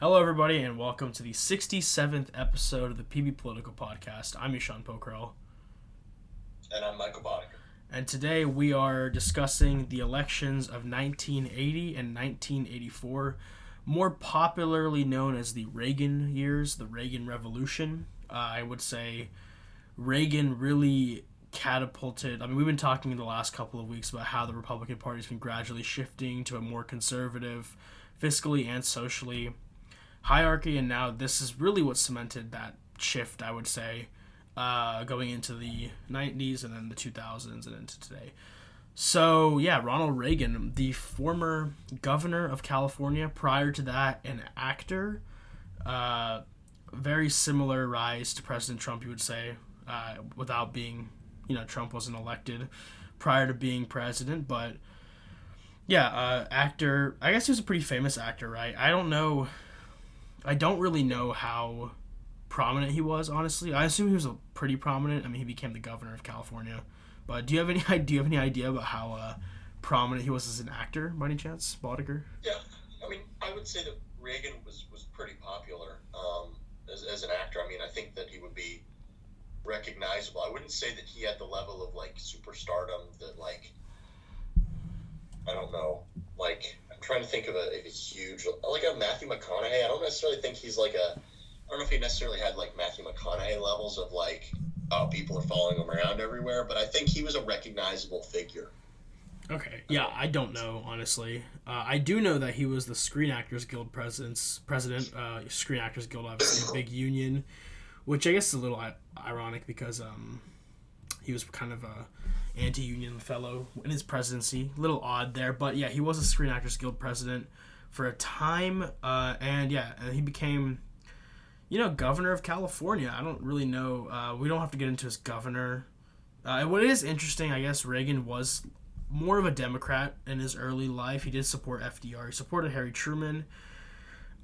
Hello, everybody, and welcome to the 67th episode of the PB Political Podcast. I'm Eshan Pokhrel. And I'm Michael Bodeker. And today we are discussing the elections of 1980 and 1984, more popularly known as the Reagan years, the Reagan Revolution. I would say Reagan really catapulted. We've been talking in the last couple of weeks about how the Republican Party's been gradually shifting to a more conservative, fiscally and socially hierarchy, and now this is really what cemented that shift, I would say, going into the 90s and then the 2000s and into today. So, yeah, Ronald Reagan, the former governor of California, prior to that, an actor, very similar rise to President Trump, you would say, without being, Trump wasn't elected prior to being president, but, yeah, actor, I guess he was a pretty famous actor, right? I don't really know how prominent he was, honestly. I assume he was pretty prominent. He became the governor of California. But do you have any idea about how prominent he was as an actor, by any chance, Bodeker? Yeah, I would say that Reagan was pretty popular as an actor. I think that he would be recognizable. I wouldn't say that he had the level of, superstardom that, I don't know, I'm trying to think of a huge, a Matthew McConaughey. I don't necessarily think he's I don't know if he necessarily had, Matthew McConaughey levels of, people are following him around everywhere, but I think he was a recognizable figure. Okay, yeah, I don't know, honestly. I do know that he was the Screen Actors Guild president. Screen Actors Guild, obviously, a big union, which I guess is a little ironic because he was kind of a anti-union fellow in his presidency. A little odd there, but yeah, he was a Screen Actors Guild president for a time, and he became, governor of California. I don't really know. We don't have to get into his governor. What is interesting, I guess, Reagan was more of a Democrat in his early life. He did support FDR. He supported Harry Truman.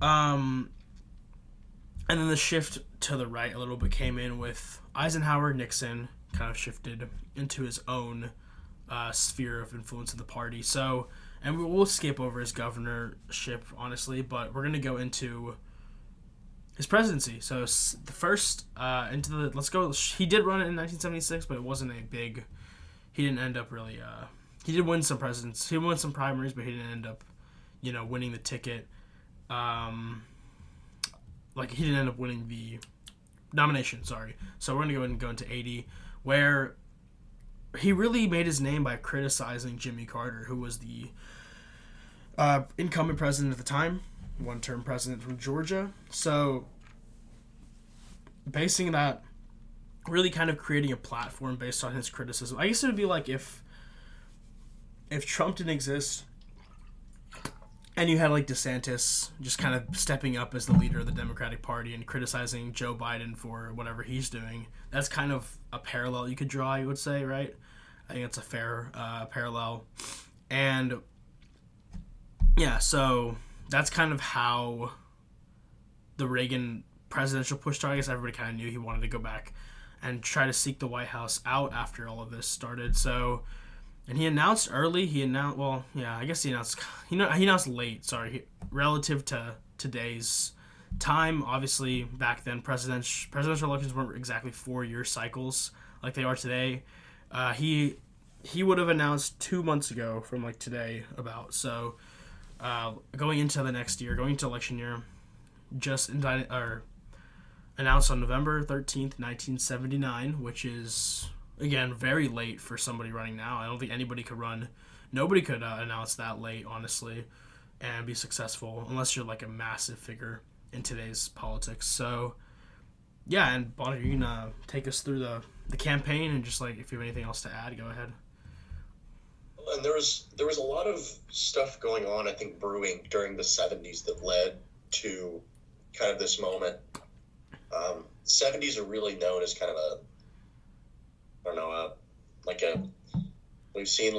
And then the shift to the right a little bit came in with Eisenhower, Nixon, kind of shifted into his own sphere of influence in the party. So, and we'll skip over his governorship, honestly, but we're going to go into his presidency. So the first let's go. He did run it in 1976, but it wasn't he didn't end up really, he did win some presidents. He won some primaries, but he didn't end up, winning the ticket. He didn't end up winning the nomination, sorry. So we're going to go ahead and go into 80, where he really made his name by criticizing Jimmy Carter, who was the incumbent president at the time, one-term president from Georgia. So basing that, really kind of creating a platform based on his criticism. I guess it would be like if Trump didn't exist and you had DeSantis just kind of stepping up as the leader of the Democratic Party and criticizing Joe Biden for whatever he's doing. That's kind of a parallel you could draw, I would say, right? I think it's a fair parallel. And yeah, so that's kind of how the Reagan presidential push started. I guess everybody kind of knew he wanted to go back and try to seek the White House out after all of this started. So, and he announced early. He announced late. Sorry, relative to today's time. Obviously, back then, presidential elections weren't exactly 4-year cycles like they are today. He would have announced 2 months ago from today about. So, going into the next year, going into election year, just announced on November 13th, 1979, which is, again, very late for somebody running now. I don't think nobody could announce that late, honestly, and be successful, unless you're a massive figure in today's politics. So, yeah, and Bonnie, you can take us through the campaign, and just, if you have anything else to add, go ahead. And there was a lot of stuff going on, I think, brewing during the 70s that led to kind of this moment. 70s are really known as kind of we've seen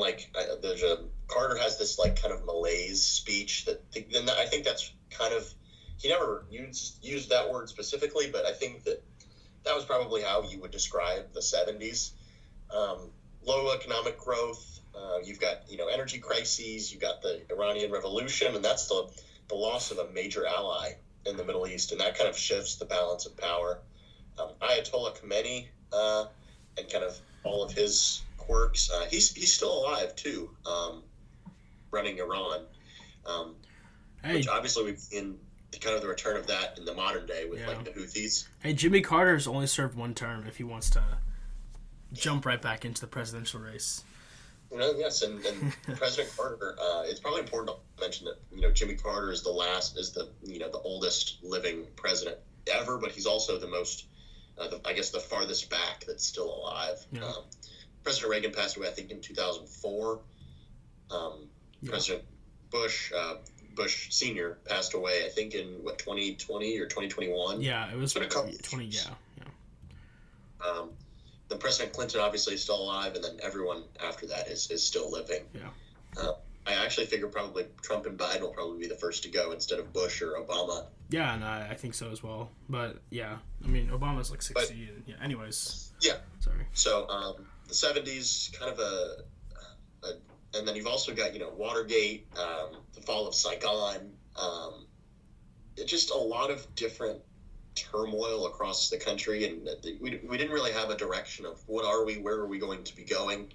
Carter has this kind of malaise speech that I think that's kind of, he never used that word specifically, but I think that was probably how you would describe the 70s. Low economic growth, you've got energy crises, you've got the Iranian Revolution, and that's the loss of a major ally in the Middle East, and that kind of shifts the balance of power. Ayatollah Khomeini and kind of all of his quirks. He's still alive too, running Iran, Hey, which obviously we've seen kind of the return of that in the modern day with like the Houthis. hey, Jimmy Carter's only served one term if he wants to jump right back into the presidential race. Yes, and President Carter. It's probably important to mention that Jimmy Carter is the oldest living president ever, but he's also the most, I guess, the farthest back that's still alive. Yeah. President Reagan passed away, I think, in 2004. President Bush Sr. passed away, I think, in 2020 or 2021. Yeah, it was 20. Yeah. Then President Clinton obviously is still alive, and then everyone after that is still living. Yeah. I actually figure probably Trump and Biden will probably be the first to go instead of Bush or Obama. Yeah, and I think so as well. But yeah, I mean, Obama's like 60. And, yeah. Anyways. Yeah. Sorry. So the 70s, kind of and then you've also got Watergate, the fall of Saigon, just a lot of different turmoil across the country, and we didn't really have a direction of where are we going to be going.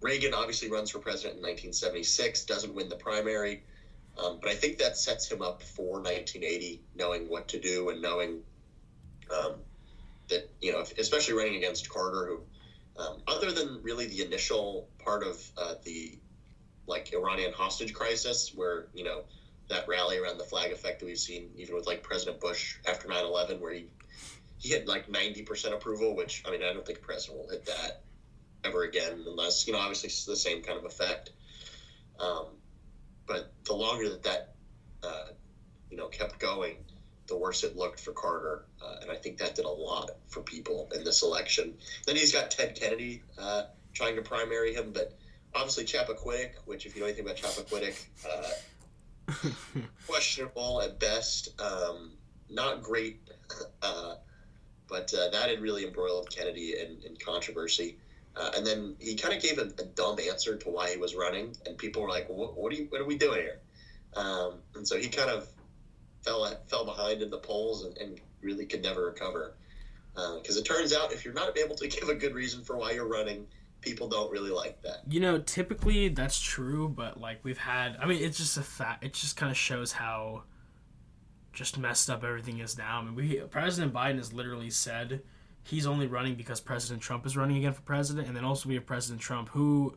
Reagan obviously runs for president in 1976, doesn't win the primary, but I think that sets him up for 1980, knowing what to do and knowing that especially running against Carter, who other than really the initial part of the Iranian hostage crisis, where that rally around the flag effect that we've seen even with President Bush after 9/11, where he had 90% approval, which I don't think a president will hit that ever again unless obviously it's the same kind of effect. But the longer that kept going, the worse it looked for Carter, and I think that did a lot for people in this election. Then he's got Ted Kennedy trying to primary him, but obviously Chappaquiddick, which if you know anything about Chappaquiddick, questionable at best, not great, but that had really embroiled Kennedy in controversy. And then he kind of gave a dumb answer to why he was running, and people were like, well, what are we doing here? And so he kind of fell behind in the polls and really could never recover. Because it turns out if you're not able to give a good reason for why you're running, people don't really like that. Typically that's true, but we've had, it's just a fact. It just kind of shows how just messed up everything is now. President Biden has literally said he's only running because President Trump is running again for president, and then also we have President Trump who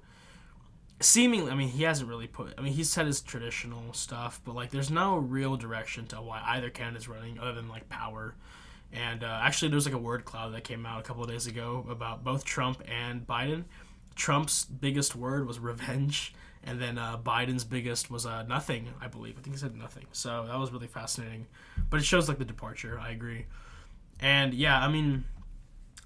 seemingly, he hasn't really he's said his traditional stuff, but there's no real direction to why either candidate's running other than power. And actually, there was a word cloud that came out a couple of days ago about both Trump and Biden. Trump's biggest word was revenge, and then Biden's biggest was nothing, I believe. I think he said nothing. So that was really fascinating. But it shows the departure. I agree. And yeah,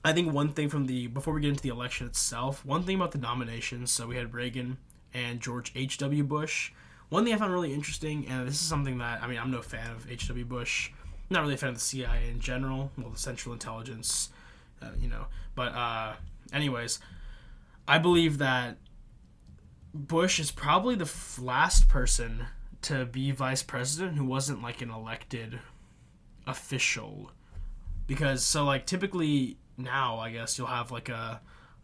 I think one thing before we get into the election itself, one thing about the nominations, so we had Reagan and George H.W. Bush. One thing I found really interesting, and this is something that, I'm no fan of H.W. Bush. I'm not really a fan of the CIA in general, the Central Intelligence, But anyways, I believe that Bush is probably the last person to be vice president who wasn't an elected official. Because, typically now, I guess, you'll have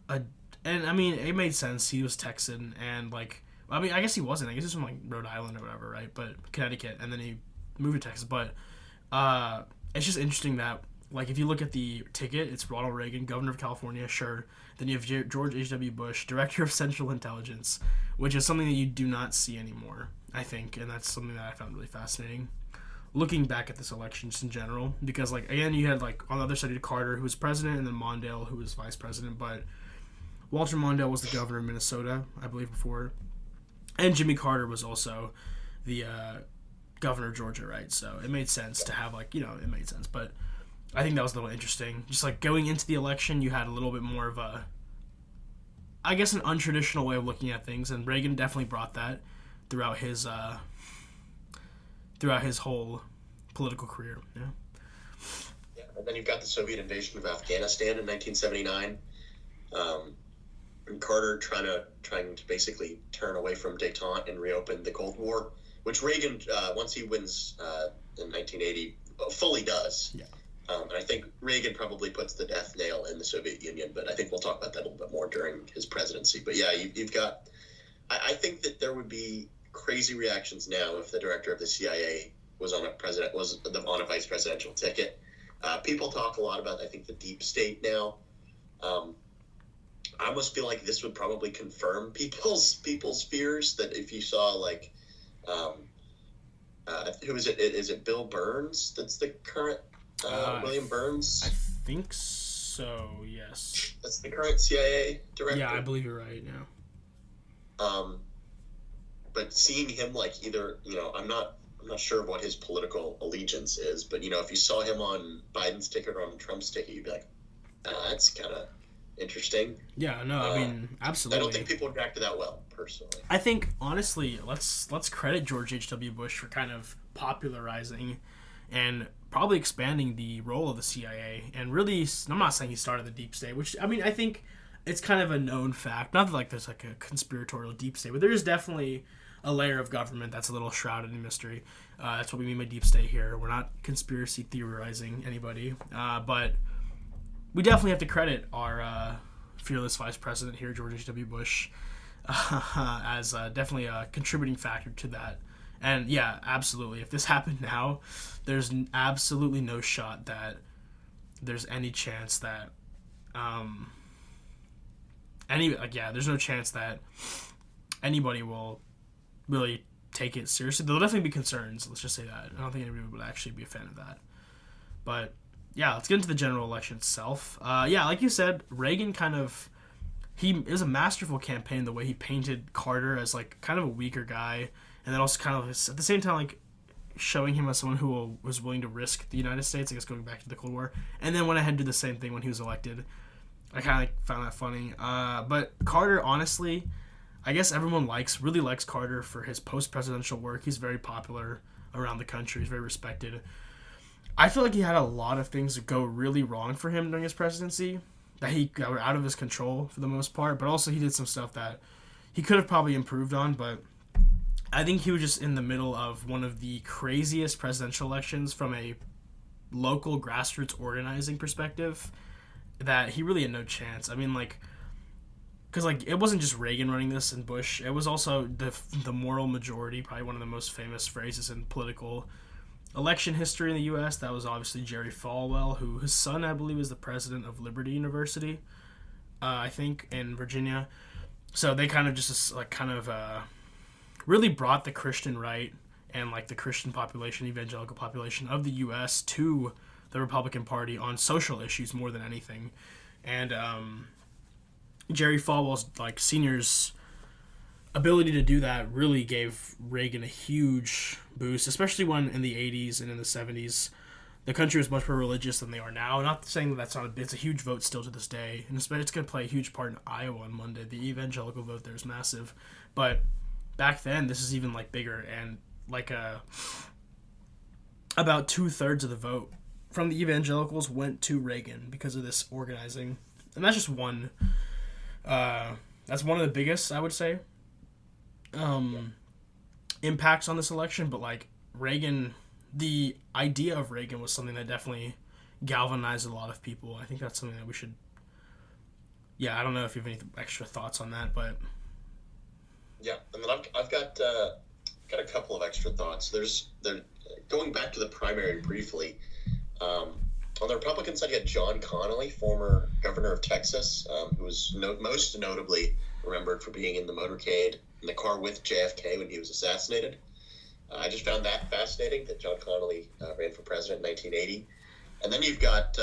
and it made sense. He was Texan, and I guess he wasn't. I guess he's from Rhode Island or whatever, right? But Connecticut, and then he moved to Texas. But it's just interesting that if you look at the ticket, it's Ronald Reagan, governor of California, sure. Then you have George H.W. Bush, director of Central Intelligence, which is something that you do not see anymore, I think, and that's something that I found really fascinating. Looking back at this election just in general, because again, you had on the other side you had Carter, who was president, and then Mondale, who was vice president, but Walter Mondale was the governor of Minnesota, I believe, before, and Jimmy Carter was also the governor of Georgia, right? So it made sense to have it made sense, but I think that was a little interesting. Just going into the election, you had a little bit more of an untraditional way of looking at things, and Reagan definitely brought that throughout his whole political career. Yeah, and then you've got the Soviet invasion of Afghanistan in 1979, and Carter trying to basically turn away from détente and reopen the Cold War, which Reagan, once he wins in 1980, fully does. Yeah. And I think Reagan probably puts the death nail in the Soviet Union, but I think we'll talk about that a little bit more during his presidency. But yeah, you've got. I think that there would be crazy reactions now if the director of the CIA was on a vice presidential ticket. People talk a lot about, I think, the deep state now. I almost feel like this would probably confirm people's fears that if you saw like, who is it? Is it Bill Burns? That's the current William Burns. I think so. Yes. That's the current CIA director. Yeah, I believe you're right. Yeah. But seeing him like either, I'm not sure what his political allegiance is, but if you saw him on Biden's ticket or on Trump's ticket, you'd be like, that's kind of interesting. Yeah, no, I mean, absolutely. I don't think people would react to that well, personally. I think, honestly, let's credit George H.W. Bush for kind of popularizing and probably expanding the role of the CIA. And really, I'm not saying he started the deep state, which, I mean, I think it's kind of a known fact. Not that like there's like a conspiratorial deep state, but there is definitely a layer of government that's a little shrouded in mystery. That's what we mean by deep state here. We're not conspiracy theorizing anybody, but we definitely have to credit our fearless vice president here, George H.W. Bush, as definitely a contributing factor to that. And yeah, absolutely. If this happened now, there's absolutely no shot that there's any chance that there's no chance that anybody will really take it seriously. There'll definitely be concerns. Let's just say that. I don't think anybody would actually be a fan of that. But yeah, let's get into the general election itself. Like you said, Reagan it was a masterful campaign, the way he painted Carter as like kind of a weaker guy, and then also kind of at the same time like showing him as someone who was willing to risk the United States, I guess going back to the Cold War, and then went ahead and did the same thing when he was elected. I kind of found that funny. But Carter, honestly, I guess everyone really likes Carter for his post-presidential work. He's very popular around the country. He's very respected. I feel like he had a lot of things go really wrong for him during his presidency that he got out of his control for the most part, but also he did some stuff that he could have probably improved on, but I think he was just in the middle of one of the craziest presidential elections from a local grassroots organizing perspective that he really had no chance. I mean, like, because like it wasn't just Reagan running this and Bush, it was also the moral majority, probably one of the most famous phrases in political election history in the U.S. That was obviously Jerry Falwell, who his son, I believe, is the president of Liberty University, I think, in Virginia. So they kind of just really brought the Christian right and like the Christian population, evangelical population of the U.S. to the Republican Party on social issues more than anything. And Jerry Falwell's like senior's ability to do that really gave Reagan a huge boost, especially when in the 80s and in the 70s the country was much more religious than they are now. Not saying that's not it's a huge vote still to this day, and it's going to play a huge part in Iowa on Monday. The evangelical vote there is massive, but back then this is even like bigger, and like about 2/3 of the vote from the evangelicals went to Reagan because of this organizing, and that's just one. That's one of the biggest, I would say, impacts on this election. But like Reagan, the idea of Reagan was something that definitely galvanized a lot of people. I think that's something that we should. Yeah, I don't know if you have any extra thoughts on that, but yeah, and then I've got a couple of extra thoughts. They're going back to the primary briefly. On the Republican side, you had John Connally, former governor of Texas, who was most notably remembered for being in the motorcade in the car with JFK when he was assassinated. I just found that fascinating that John Connally ran for president in 1980. And then you've got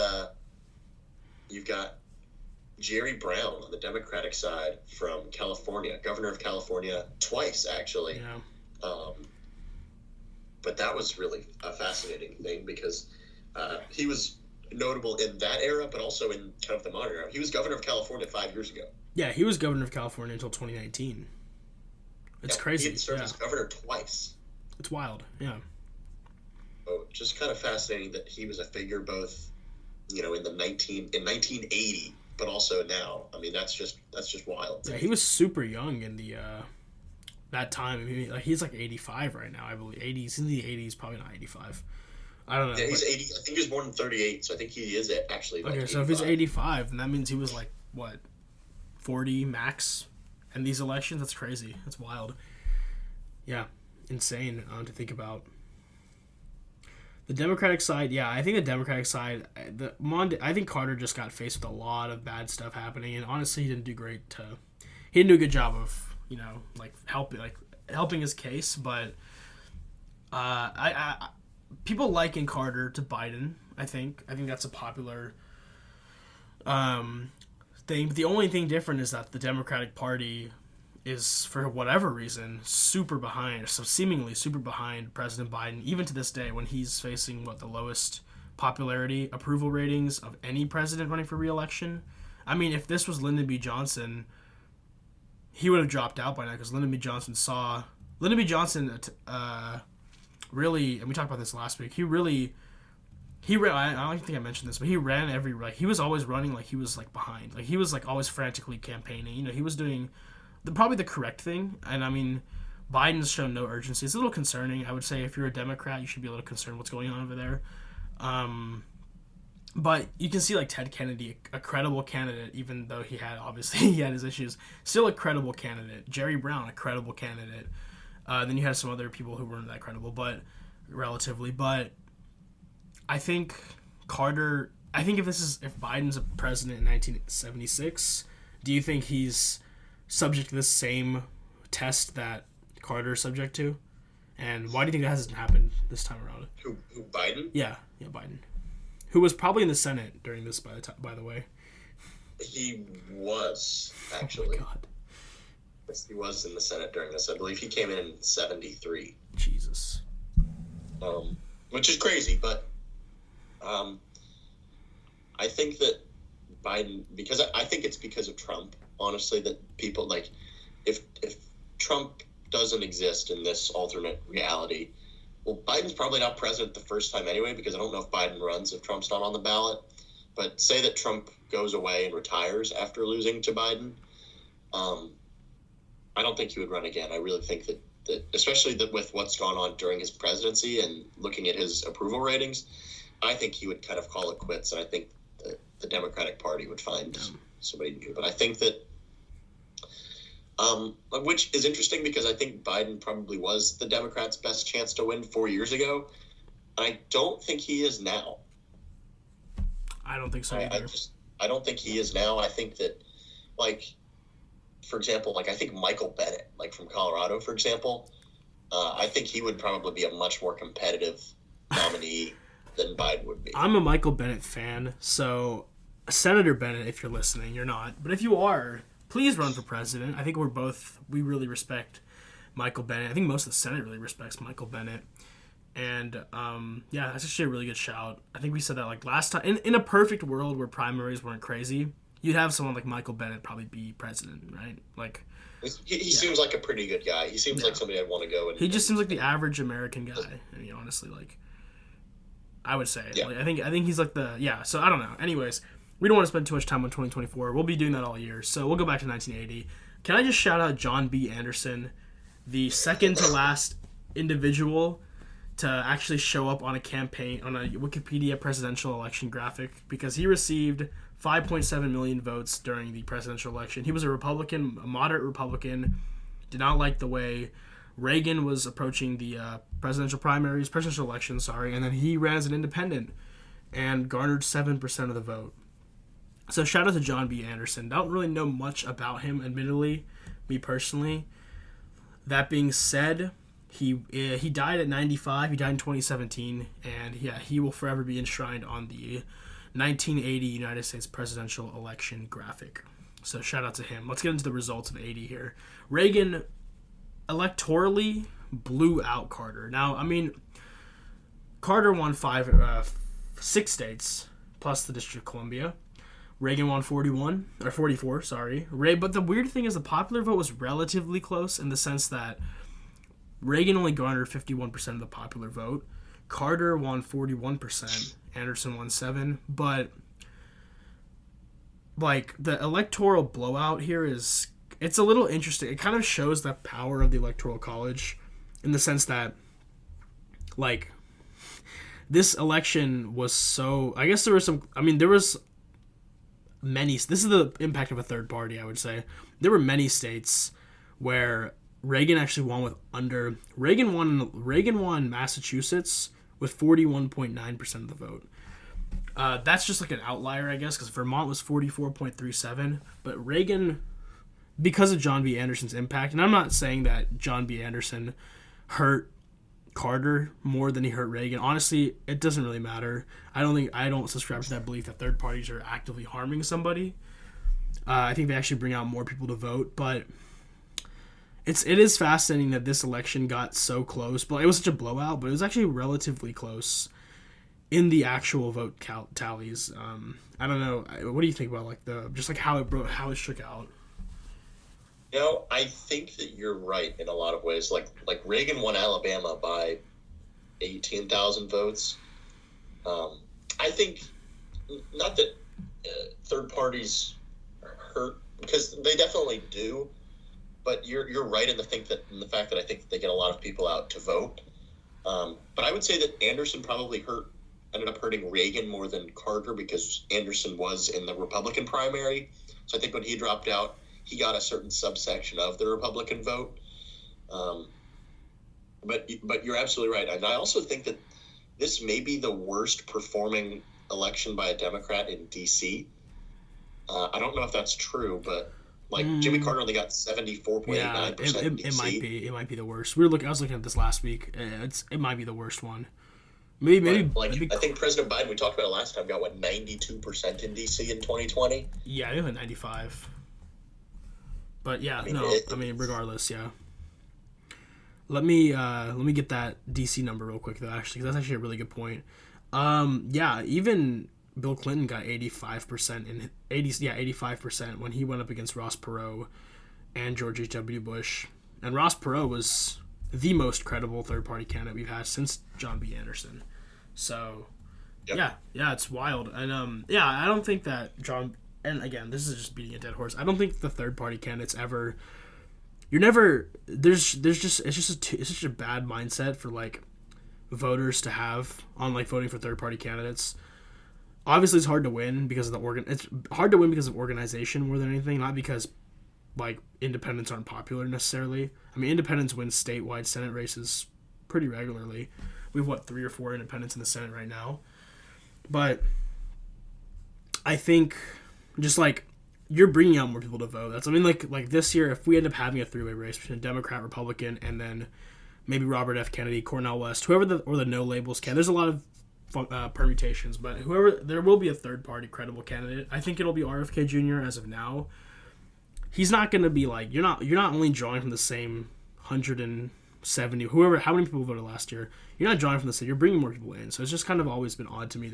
Jerry Brown on the Democratic side from California, governor of California twice, actually. yeah. But that was really a fascinating thing because he was notable in that era, but also in kind of the modern era. He was governor of California 5 years ago. Yeah, he was governor of California until 2019. It's crazy. He had served as governor twice. It's wild, yeah. So just kind of fascinating that he was a figure both, in 1980, but also now. I mean, that's just wild. Yeah, he was super young in the that time. I mean, like he's like 85 right now, I believe. 80s, he's in the 80s, probably not 85. I don't know. Yeah, he's 80. I think he was born in 38, so I think he is actually like okay, so if he's 85, then that means he was like, what, 40 max in these elections? That's crazy. That's wild. Yeah, insane to think about. The Democratic side, yeah, I think the Democratic side, I think Carter just got faced with a lot of bad stuff happening, and honestly, he didn't do great. He didn't do a good job of, like helping his case. But I people liken Carter to Biden. I think that's a popular thing. But the only thing different is that the Democratic Party is, for whatever reason, seemingly super behind President Biden, even to this day, when he's facing the lowest popularity approval ratings of any president running for re-election. I mean, if this was Lyndon B. Johnson, he would have dropped out by now, because Lyndon B. Johnson really, and we talked about this last week, he ran, I don't think I mentioned this, but he ran he was always running like he was like behind. Like he was like always frantically campaigning. He was doing probably the correct thing. And I mean, Biden's shown no urgency. It's a little concerning. I would say if you're a Democrat, you should be a little concerned what's going on over there. But you can see like Ted Kennedy, a credible candidate, even though he had his issues, still a credible candidate. Jerry Brown, a credible candidate. Then you had some other people who weren't that credible, but relatively. But I think if Biden's a president in 1976, do you think he's subject to the same test that Carter's subject to? And why do you think that hasn't happened this time around? Who Biden? Yeah, Biden. Who was probably in the Senate during this, by the way. He was, actually. Oh my God. Yes, he was in the Senate during this. I believe he came in 73. Jesus. Which is crazy, but I think that Biden, because I think it's because of Trump, honestly, that people like, if Trump doesn't exist in this alternate reality, well, Biden's probably not president the first time anyway, because I don't know if Biden runs if Trump's not on the ballot. But say that Trump goes away and retires after losing to Biden, I don't think he would run again. I really think that especially with what's gone on during his presidency and looking at his approval ratings, I think he would kind of call it quits, and I think the Democratic Party would find somebody new. But I think that, which is interesting because I think Biden probably was the Democrats' best chance to win 4 years ago. I don't think he is now. I don't think so either. I don't think he is now. I think that, like, for example, like I think Michael Bennet, like from Colorado, for example, I think he would probably be a much more competitive nominee than Biden would be. I'm a Michael Bennet fan, so Senator Bennet, if you're listening, you're not, but if you are, please run for president. I think we really respect Michael Bennet. I think most of the Senate really respects Michael Bennet. And, yeah, that's actually a really good shout. I think we said that, like, last time. In a perfect world where primaries weren't crazy, you'd have someone like Michael Bennet probably be president, right? Like, he seems like a pretty good guy. He seems like somebody I'd want to go and... He just seems like the average American guy. I mean, honestly, like, I would say. Yeah. Like, I think he's like so I don't know. Anyways, we don't want to spend too much time on 2024. We'll be doing that all year. So we'll go back to 1980. Can I just shout out John B. Anderson, the second to last individual to actually show up on a campaign, on a Wikipedia presidential election graphic, because he received 5.7 million votes during the presidential election. He was a Republican, a moderate Republican, did not like the way Reagan was approaching the presidential election, and then he ran as an independent and garnered 7% of the vote. So shout out to John B. Anderson. Don't really know much about him, admittedly, me personally. That being said, he died at 95. He died in 2017, and he will forever be enshrined on the 1980 United States presidential election graphic. So shout out to him. Let's get into the results of 80 here. Reagan electorally blew out Carter. Now, I mean, Carter won 6 states plus the District of Columbia. Reagan won 44, sorry. But the weird thing is the popular vote was relatively close in the sense that Reagan only garnered 51% of the popular vote. Carter won 41%. Anderson won 7%. But, like, the electoral blowout here is it's a little interesting. It kind of shows the power of the Electoral College in the sense that, like, this election was so... I guess there was some... I mean, there was many... This is the impact of a third party, I would say. There were many states where Reagan actually won with under... Reagan won Massachusetts with 41.9% of the vote. That's just like an outlier, I guess, because Vermont was 44.37. But Reagan, because of John B. Anderson's impact, and I'm not saying that John B. Anderson hurt Carter more than he hurt Reagan. Honestly, it doesn't really matter. I don't subscribe to that belief that third parties are actively harming somebody. I think they actually bring out more people to vote, but it is fascinating that this election got so close. But it was such a blowout, but it was actually relatively close in the actual vote tallies. I don't know. What do you think about how it shook out? I think that you're right in a lot of ways. Like Reagan won Alabama by 18,000 votes. I think not that third parties hurt, because they definitely do. But you're right in the fact that I think they get a lot of people out to vote. But I would say that Anderson probably ended up hurting Reagan more than Carter, because Anderson was in the Republican primary. So I think when he dropped out, he got a certain subsection of the Republican vote. But you're absolutely right. And I also think that this may be the worst performing election by a Democrat in D.C. I don't know if that's true, but Jimmy Carter only got 74.89% in D.C. It might be the worst. I was looking at this last week. It might be the worst one. Maybe I think President Biden, we talked about it last time, got 92% in DC in 2020. Yeah, I think 95. But yeah, regardless, yeah. Let me get that DC number real quick though, actually, 'cause that's actually a really good point. Yeah, even Bill Clinton got 85% when he went up against Ross Perot and George H.W. Bush, and Ross Perot was the most credible third-party candidate we've had since John B. Anderson. So, yep. Yeah, it's wild. And, I don't think that John... And, again, this is just beating a dead horse. I don't think the third-party candidates ever... You're never... It's such a bad mindset for, voters to have on, voting for third-party candidates. Obviously, it's hard to win because of It's hard to win because of organization more than anything, not because... independents aren't popular necessarily. I mean, independents win statewide Senate races pretty regularly. We have 3 or 4 independents in the Senate right now. But I think just you're bringing out more people to vote. Like this year, if we end up having a 3-way race between a Democrat, Republican, and then maybe Robert F. Kennedy, Cornel West, whoever the no labels can. There's a lot of permutations, but there will be a third party credible candidate. I think it'll be RFK Jr. as of now. He's not going to be you're not only drawing from the same 170 how many people voted last year. You're not drawing from the same. You're bringing more people in. So it's just kind of always been odd to me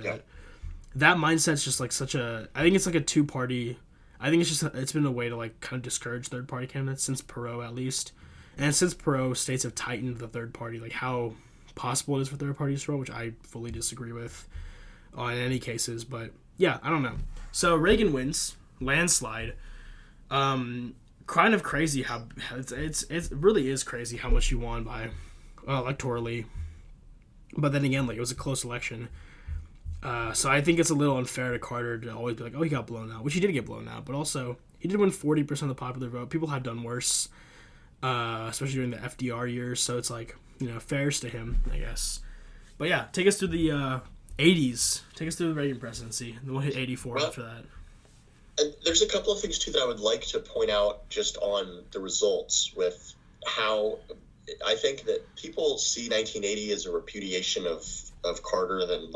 that mindset's just such a. I think it's a 2-party. I think it's been a way to kind of discourage third party candidates since Perot at least, and since Perot, states have tightened the third party how possible it is for third parties to roll, which I fully disagree with in any cases. But yeah, I don't know. So Reagan wins landslide. Kind of crazy how it really is crazy how much he won by electorally, but then again, it was a close election. So I think it's a little unfair to Carter to always be he got blown out, which he did get blown out, but also he did win 40% of the popular vote. People have done worse, especially during the FDR years. So it's fairs to him, I guess. But yeah, take us through the 80s. Take us through the Reagan presidency, and we'll hit 84 after that. And there's a couple of things, too, that I would like to point out just on the results with how I think that people see 1980 as a repudiation of Carter than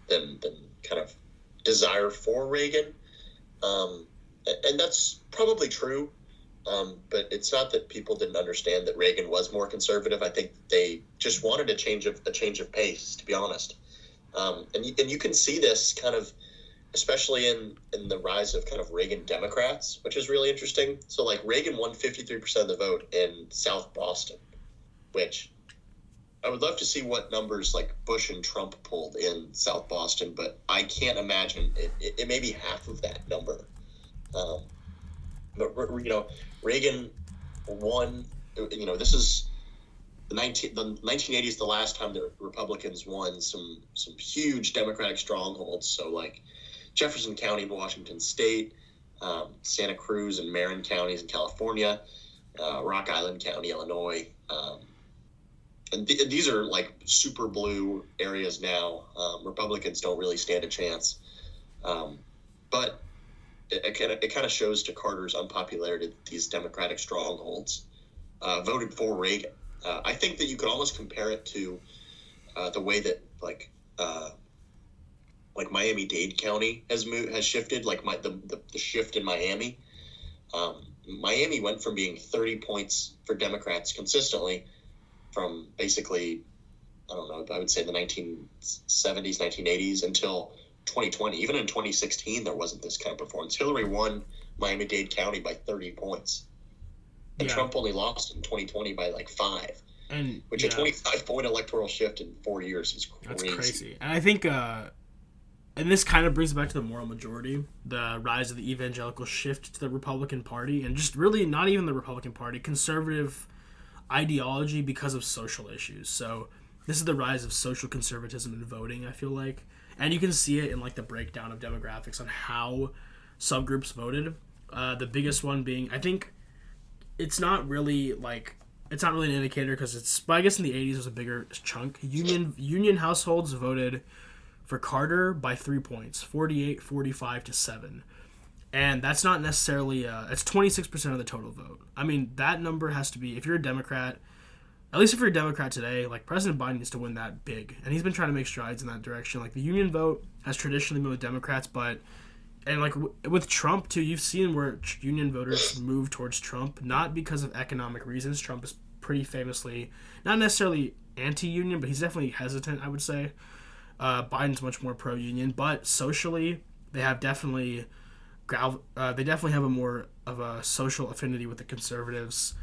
than kind of desire for Reagan. And that's probably true. But it's not that people didn't understand that Reagan was more conservative. I think they just wanted a change of pace, to be honest. And you can see this kind of, especially in the rise of kind of Reagan Democrats, which is really interesting. So Reagan won 53% of the vote in South Boston, which I would love to see what numbers Bush and Trump pulled in South Boston, but I can't imagine it may be half of that number. But Reagan won. This is the 1980s, the last time the Republicans won some huge Democratic strongholds. So like Jefferson County in Washington State, Santa Cruz and Marin counties in California, Rock Island County, Illinois. And these are like super blue areas now. Republicans don't really stand a chance. But it kind of shows to Carter's unpopularity that these Democratic strongholds voted for Reagan. I think that you could almost compare it to the way that like Miami-Dade County has shifted. Like the shift in Miami. Miami went from being 30 points for Democrats consistently from basically, I don't know, I would say the 1970s, 1980s until 2020. Even in 2016, there wasn't this kind of performance. Hillary won Miami-Dade County by 30 points. And Trump only lost in 2020 by like 5. Which a 25-point electoral shift in 4 years is crazy. That's crazy. And I think, and this kind of brings back to the moral majority, the rise of the evangelical shift to the Republican Party, and just really not even the Republican Party, conservative ideology because of social issues. So this is the rise of social conservatism in voting, I feel like. And you can see it in like the breakdown of demographics on how subgroups voted. The biggest one being, I think it's not really an indicator because but I guess in the 80s it was a bigger chunk. Union households voted for Carter by 3 points, 48-45 to 7. And that's not necessarily, it's 26% of the total vote. I mean, that number has to be, if you're a Democrat, at least if you're a Democrat today, like President Biden needs to win that big. And he's been trying to make strides in that direction. Like the union vote has traditionally been with Democrats, and like with Trump too, you've seen where union voters move towards Trump, not because of economic reasons. Trump is pretty famously, not necessarily anti-union, but he's definitely hesitant, I would say. Biden's much more pro-union, but socially, they definitely have a more of a social affinity with the conservatives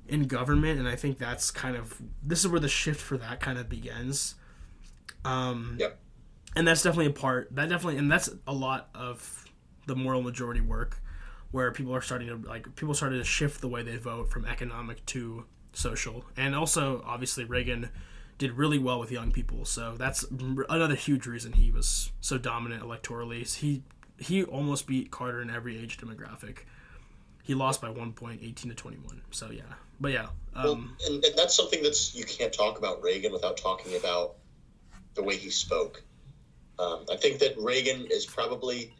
in government, and I think this is where the shift for that kind of begins. Yep. And that's definitely and that's a lot of the moral majority work, where people started to shift the way they vote from economic to social. And also, obviously, Reagan did really well with young people, so that's another huge reason he was so dominant electorally. He almost beat Carter in every age demographic. He lost by 1 point, 18 to 21. So yeah, but yeah. And that's something you can't talk about Reagan without talking about the way he spoke. I think that Reagan is probably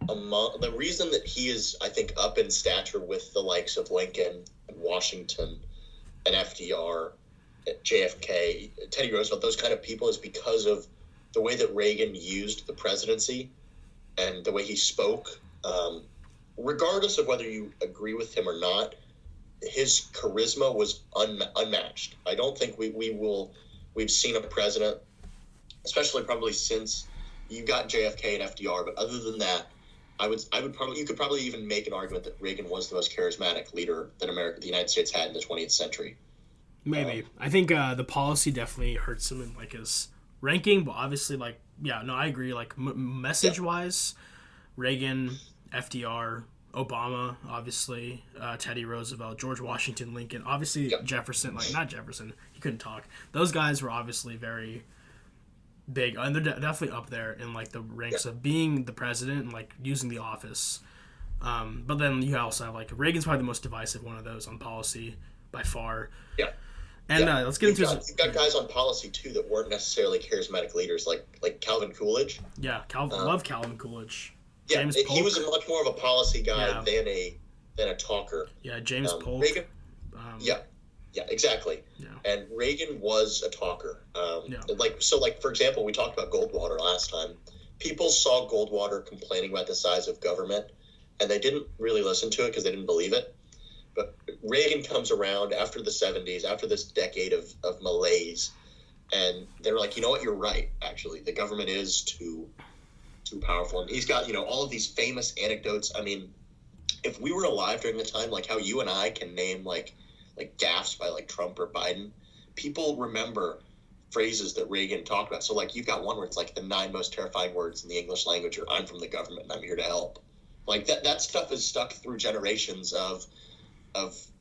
the reason that he is, I think, up in stature with the likes of Lincoln and Washington and FDR, JFK, Teddy Roosevelt, those kind of people, is because of the way that Reagan used the presidency and the way he spoke. Regardless of whether you agree with him or not, his charisma was unmatched. I don't think we've seen a president, especially probably since you got JFK and FDR, but other than that, you could probably even make an argument that Reagan was the most charismatic leader that the United States had in the 20th century. Maybe. I think the policy definitely hurts him in like his ranking, but obviously, I agree. Like message-wise, Reagan, FDR, Obama, obviously, Teddy Roosevelt, George Washington, Lincoln, obviously Jefferson, not Jefferson, he couldn't talk. Those guys were obviously very big, and they're definitely up there in like the ranks of being the president and like using the office. But then you also have like Reagan's probably the most divisive one of those on policy by far. Yeah. And let's get into you've got guys on policy too that weren't necessarily charismatic leaders, like Calvin Coolidge. Yeah, love Calvin Coolidge. Yeah, James Polk. He was much more of a policy guy than a talker. Yeah, James Polk. Reagan. Yeah, exactly. Yeah. And Reagan was a talker. For example, we talked about Goldwater last time. People saw Goldwater complaining about the size of government, and they didn't really listen to it because they didn't believe it. But Reagan comes around after the 70s, after this decade of malaise, and they're like, you know what, you're right, actually. The government is too powerful. And he's got, all of these famous anecdotes. I mean, if we were alive during the time, like how you and I can name like gaffes by like Trump or Biden, people remember phrases that Reagan talked about. So like you've got one where it's like the 9 most terrifying words in the English language are "I'm from the government and I'm here to help." Like that stuff is stuck through generations of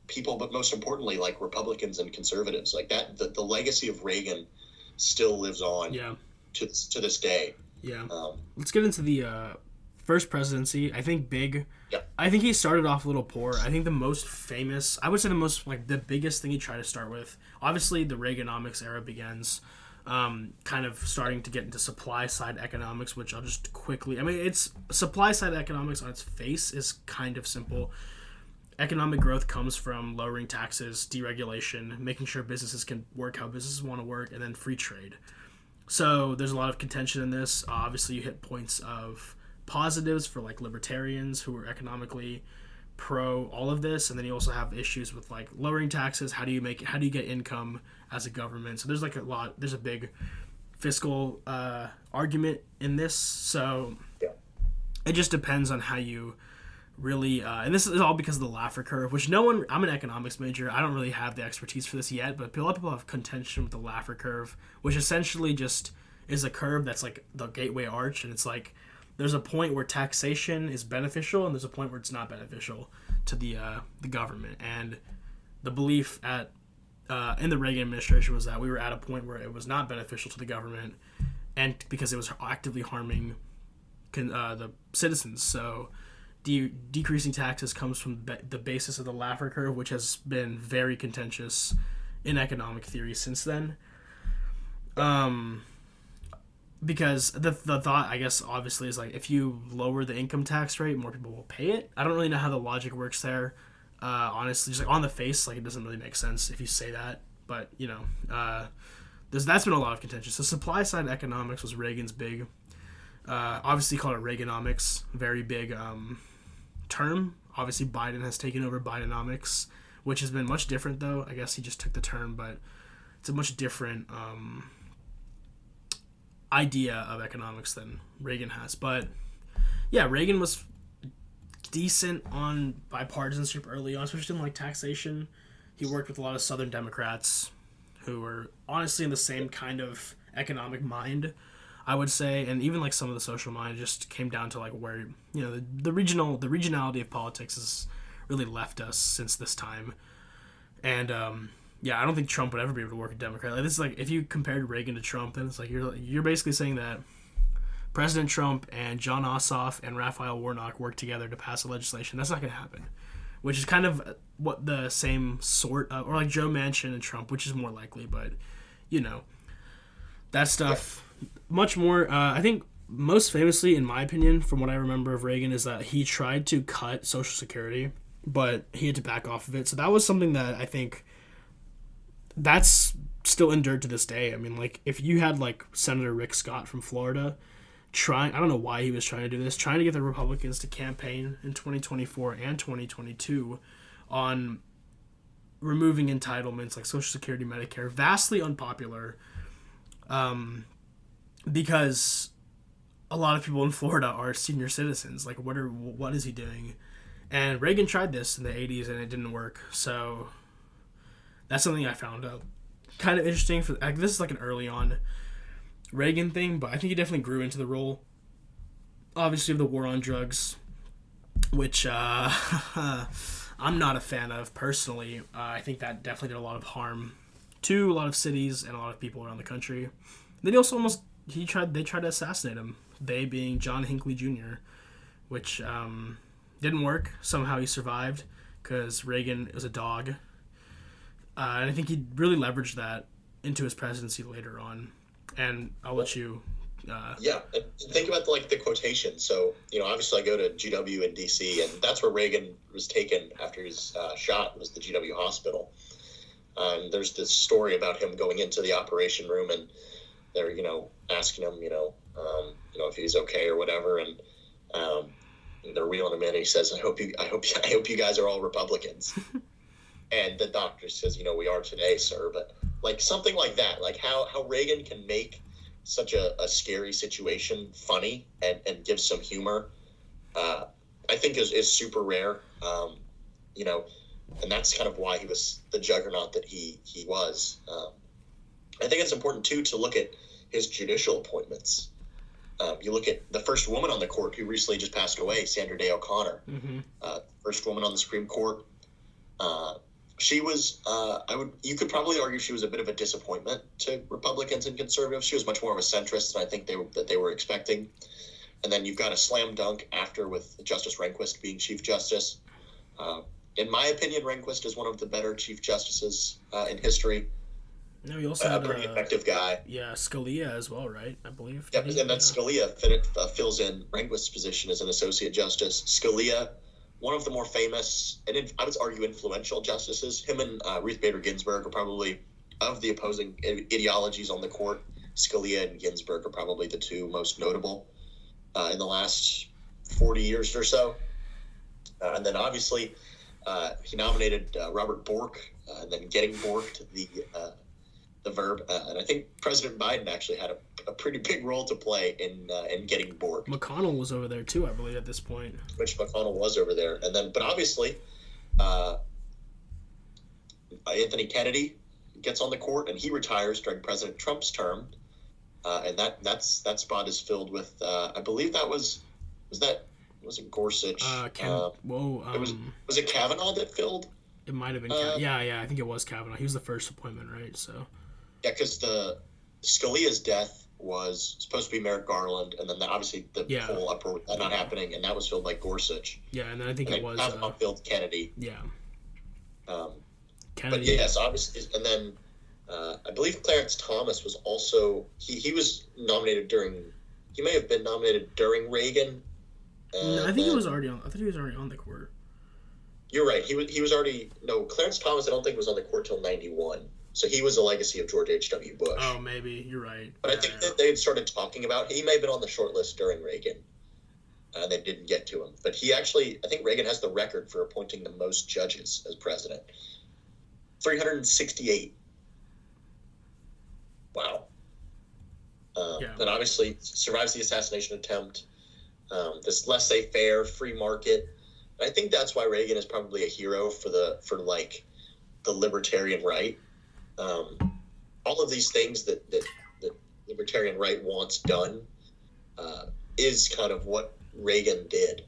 people, but most importantly, like Republicans and conservatives. Like that, the legacy of Reagan still lives on. Yeah. To this day. Yeah. Let's get into the first presidency. I think I think he started off a little poor. I think the most famous, I would say the biggest thing he tried to start with, obviously the Reaganomics era begins, kind of starting to get into supply side economics, which I'll just quickly, it's supply side economics on its face is kind of simple. Economic growth comes from lowering taxes, deregulation, making sure businesses can work how businesses want to work, and then free trade. So there's a lot of contention in this. Obviously, you hit points of positives for like libertarians who are economically pro all of this, and then you also have issues with like lowering taxes. How do you get income as a government? So there's a big fiscal argument in this. So it just depends on how you really, and this is all because of the Laffer curve, which I'm an economics major. I don't really have the expertise for this yet, but a lot of people have contention with the Laffer curve, which essentially just is a curve that's like the gateway arch, and it's like there's a point where taxation is beneficial and there's a point where it's not beneficial to the government. And the belief in the Reagan administration was that we were at a point where it was not beneficial to the government, and because it was actively harming the citizens. So decreasing taxes comes from the basis of the Laffer curve, which has been very contentious in economic theory since then. Because the thought, I guess, obviously is like if you lower the income tax rate, more people will pay it. I don't really know how the logic works there. Honestly, just like on the face, like it doesn't really make sense if you say that. But that's been a lot of contention. So supply side economics was Reagan's big. Obviously, called it Reaganomics, very big term. Obviously, Biden has taken over Bidenomics, which has been much different, though. I guess he just took the term, but it's a much different idea of economics than Reagan has. But yeah, Reagan was decent on bipartisanship early on, especially in like taxation. He worked with a lot of Southern Democrats who were honestly in the same kind of economic mind, I would say, and even like some of the social mind just came down to like where the regionality of politics has really left us since this time. And I don't think Trump would ever be able to work a Democrat. Like this is like if you compared Reagan to Trump, then it's like you're basically saying that President Trump and John Ossoff and Raphael Warnock worked together to pass a legislation. That's not going to happen. Which is kind of what the same sort of, or like Joe Manchin and Trump, which is more likely, but that stuff. Much more, I think most famously, in my opinion, from what I remember of Reagan, is that he tried to cut Social Security, but he had to back off of it. So that was something that I think that's still endured to this day. I mean, like, if you had, like, Senator Rick Scott from Florida I don't know why he was trying to do this, trying to get the Republicans to campaign in 2024 and 2022 on removing entitlements like Social Security, Medicare, vastly unpopular, because a lot of people in Florida are senior citizens. Like, what is he doing? And Reagan tried this in the 80s and it didn't work. So that's something I found out kind of interesting. This is like an early on Reagan thing, but I think he definitely grew into the role. Obviously, of the war on drugs, which I'm not a fan of personally. I think that definitely did a lot of harm to a lot of cities and a lot of people around the country. Then he also they tried to assassinate him. They being John Hinckley Jr., which didn't work. Somehow he survived because Reagan is a dog. And I think he really leveraged that into his presidency later on. And I'll let you. Think about the quotation. So obviously I go to GW in DC, and that's where Reagan was taken after his shot. Was the GW hospital. There's this story about him going into the operation room, and they're asking him if he's okay or whatever, and they're reeling him in. And he says, "I hope you guys are all Republicans." And the doctor says, "We are today, sir." But like something like that, like how Reagan can make such a scary situation funny and give some humor, I think is super rare. And that's kind of why he was the juggernaut that he was. I think it's important too to look at his judicial appointments. You look at the first woman on the court who recently just passed away, Sandra Day O'Connor, first woman on the Supreme Court. She was, you could probably argue she was a bit of a disappointment to Republicans and conservatives. She was much more of a centrist than I think they were expecting. And then you've got a slam dunk after with Justice Rehnquist being Chief Justice. In my opinion, Rehnquist is one of the better Chief Justices in history. No, you also had a pretty effective guy. Yeah, Scalia as well, right? I believe. Yep, and then Scalia fills in Rehnquist's position as an Associate Justice. Scalia, one of the more famous and I would argue influential justices. Him and Ruth Bader Ginsburg are probably, of the opposing ideologies on the court, Scalia and Ginsburg are probably the two most notable in the last 40 years or so. And then obviously he nominated Robert Bork, and then getting borked, the verb. And I think President Biden actually had a pretty big role to play in getting borked. McConnell was over there too, I believe, at this point. Mitch McConnell was over there. And then, but obviously, Anthony Kennedy gets on the court and he retires during President Trump's term. And that spot is filled with, I believe wasn't Gorsuch? Was it Kavanaugh that filled? It might have been. Yeah, I think it was Kavanaugh. He was the first appointment, right? So. Yeah, because Scalia's death was supposed to be Merrick Garland, and then obviously the whole uproar with that not happening, and that was filled by Gorsuch. Yeah, and then I think it was Kavanaugh filled Kennedy. Yeah. Kennedy. But yes, obviously, and then I believe Clarence Thomas was also he was nominated during. He may have been nominated during Reagan. No, I think he was already on. I thought he was already on the court. You're right. He was already Clarence Thomas. I don't think was on the court till '91. So he was a legacy of George H.W. Bush. Oh, maybe you're right. But I think that they had started talking about. He may have been on the short list during Reagan. They didn't get to him, but he actually. I think Reagan has the record for appointing the most judges as president. 368. Wow. And obviously survives the assassination attempt. This laissez-faire, free market. I think that's why Reagan is probably a hero for the libertarian right. All of these things that the libertarian right wants done is kind of what Reagan did.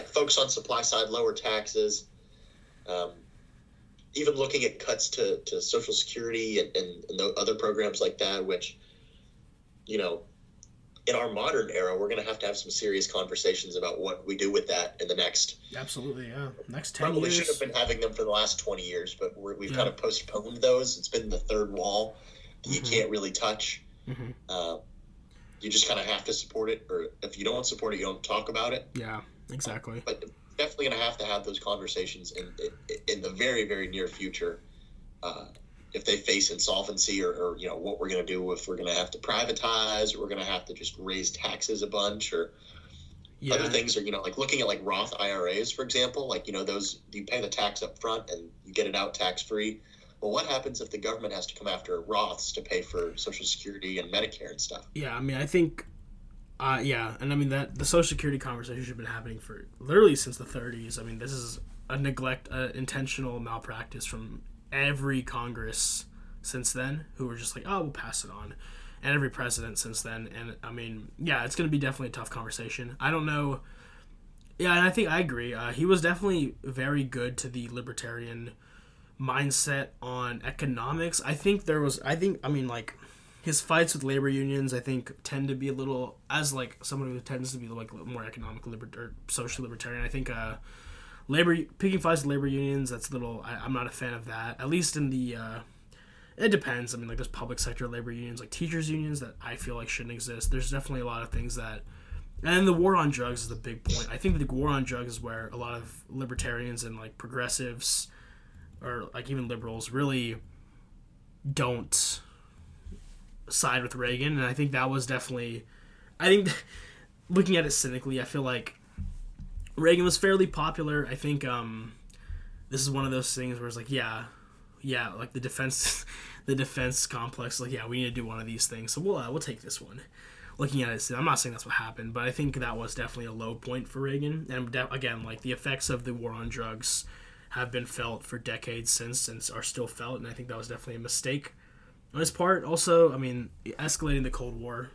Focus on supply side, lower taxes. Even looking at cuts to Social Security and other programs like that, which, in our modern era, we're going to have some serious conversations about what we do with that in the next. Absolutely, yeah. Next 10 probably years. Should have been having them for the last 20 years, but we've kind of postponed those. It's been the third wall that you can't really touch. Mm-hmm. You just kind of have to support it, or if you don't support it, you don't talk about it. Yeah, exactly. But definitely going to have those conversations in the very, very near future. If they face insolvency or what we're going to do if we're going to have to privatize or we're going to have to just raise taxes a bunch or other things, or like looking at like Roth IRAs, for example, like those you pay the tax up front and you get it out tax free. Well, what happens if the government has to come after Roths to pay for Social Security and Medicare and stuff? Yeah, I mean, I think and I mean that the Social Security conversation has been happening for literally since the 30s. I mean, this is a intentional malpractice from every Congress since then, who were just like, oh, we'll pass it on, and every president since then. And I mean, it's going to be definitely a tough conversation. I don't know. Yeah, and I think I agree. He was definitely very good to the libertarian mindset on economics. I mean, like, his fights with labor unions, I think, tend to be a little, as like someone who tends to be like more economic or social libertarian. I think picking fights with labor unions, that's a little. I'm not a fan of that. At least in the. It depends. I mean, like, there's public sector labor unions, like teachers unions, that I feel like shouldn't exist. There's definitely a lot of things that. And the war on drugs is the big point. I think the war on drugs is where a lot of libertarians and like progressives, or like even liberals, really don't side with Reagan. And I think that was definitely. I think, looking at it cynically, I feel like Reagan was fairly popular. I think this is one of those things where it's like, like the defense complex, like, we need to do one of these things, so we'll take this one. Looking at it, I'm not saying that's what happened, but I think that was definitely a low point for Reagan. And again, like, the effects of the war on drugs have been felt for decades since and are still felt, and I think that was definitely a mistake. On his part, also, I mean, escalating the Cold War.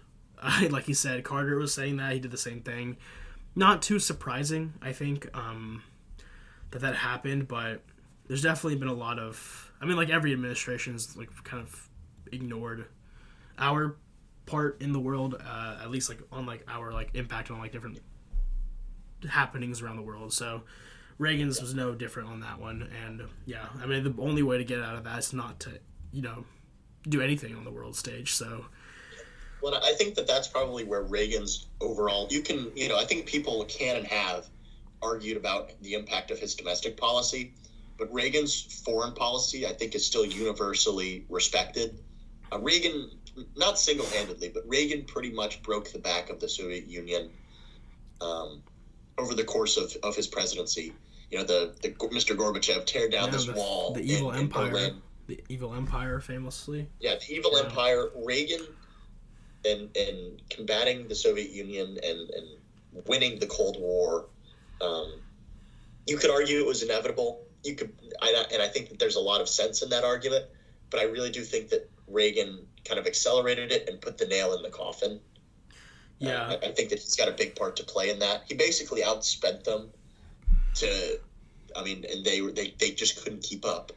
Like he said, Carter was saying that. He did the same thing. Not too surprising, I think, that happened, but there's definitely been a lot of... I mean, like, every administration's, like, kind of ignored our part in the world, at least, like, on, like, our, like, impact on, like, different happenings around the world. So Reagan's was no different on that one. And, yeah, I mean, the only way to get out of that is not to, do anything on the world stage, so... Well, I think that's probably where Reagan's overall... I think people can and have argued about the impact of his domestic policy, but Reagan's foreign policy, I think, is still universally respected. Reagan, not single-handedly, but Reagan pretty much broke the back of the Soviet Union over the course of his presidency. The Mr. Gorbachev tear down this wall. The evil empire. In Berlin. The evil empire, famously. Yeah, the evil empire. Reagan, and combating the Soviet Union and winning the Cold War, you could argue it was inevitable. I think that there's a lot of sense in that argument, but I really do think that Reagan kind of accelerated it and put the nail in the coffin. Yeah, I think that he's got a big part to play in that. He basically outspent them and they just couldn't keep up.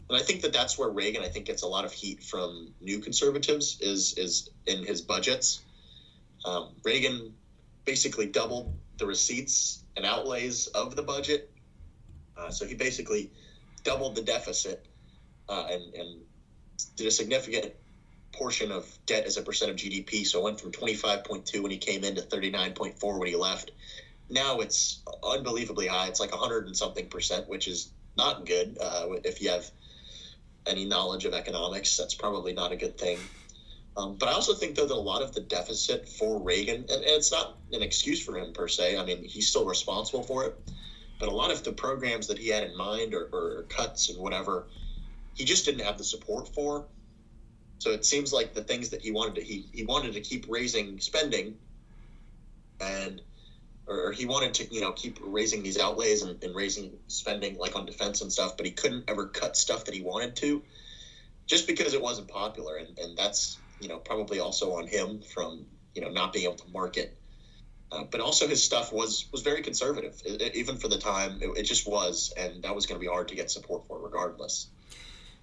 And I think that's where Reagan, I think, gets a lot of heat from new conservatives is in his budgets. Reagan basically doubled the receipts and outlays of the budget. So he basically doubled the deficit and did a significant portion of debt as a percent of GDP. So it went from 25.2 when he came in to 39.4 when he left. Now it's unbelievably high. It's like 100 and something percent, which is not good. If you have any knowledge of economics, that's probably not a good thing. But I also think, though, that a lot of the deficit for Reagan, and it's not an excuse for him per se, I mean, he's still responsible for it, but a lot of the programs that he had in mind or cuts and whatever, he just didn't have the support for. So it seems like the things that he wanted to keep raising spending, or he wanted to, keep raising these outlays and raising spending like on defense and stuff, but he couldn't ever cut stuff that he wanted to just because it wasn't popular. And that's, probably also on him from, not being able to market. But also his stuff was very conservative, even for the time. It just was, and that was going to be hard to get support for regardless.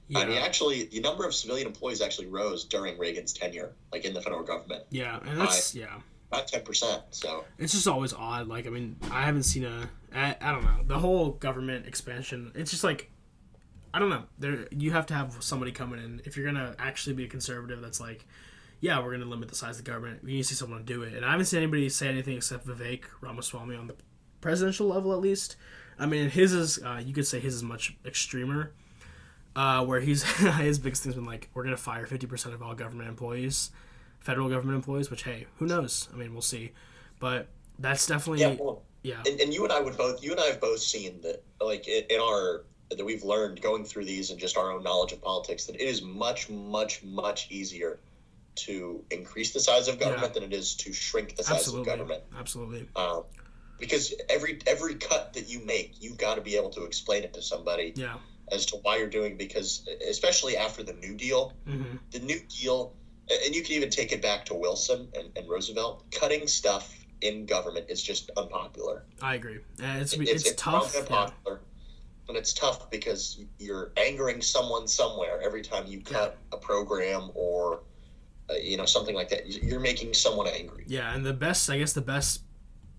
Yeah. The number of civilian employees actually rose during Reagan's tenure, like in the federal government. Yeah, and that's, about 10%. So it's just always odd. Like, I mean, I haven't seen I don't know, the whole government expansion. It's just like, I don't know. You have to have somebody coming in if you're gonna actually be a conservative. That's like, yeah, we're gonna limit the size of the government. We need to see someone do it. And I haven't seen anybody say anything except Vivek Ramaswamy on the presidential level, at least. I mean, his is you could say his is much extremer. Where his biggest thing's been like, we're gonna fire 50% of all government employees. Federal government employees, which, hey, who knows? I mean, we'll see. But that's definitely... Yeah. And you and I have both seen that, like, that we've learned going through these and just our own knowledge of politics, that it is much, much, much easier to increase the size of government than it is to shrink the size of government. Absolutely. Because every cut that you make, you've got to be able to explain it to somebody as to why you're doing, because especially after the New Deal, the New Deal... And you can even take it back to Wilson and Roosevelt. Cutting stuff in government is just unpopular. I agree. It's tough. Unpopular, and it's tough because you're angering someone somewhere every time you cut a program or something like that. You're making someone angry. Yeah, and the best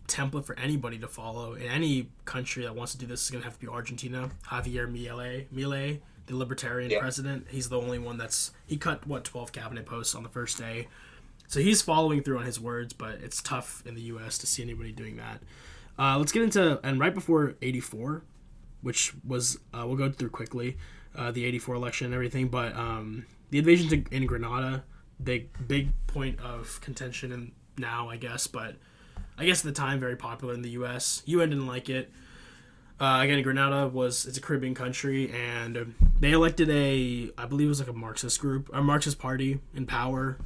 template for anybody to follow in any country that wants to do this is going to have to be Argentina. Javier Milei, the libertarian president. He's the only one he cut 12 cabinet posts on the first day. So he's following through on his words, but it's tough in the US to see anybody doing that. Let's get into, and right before 84, which was, we'll go through quickly, the 84 election and everything, but the invasion in Grenada, big point of contention now, I guess, but I guess at the time very popular in the US. UN didn't like it. Again, Grenada it's a Caribbean country, and they elected I believe it was like a Marxist party in power,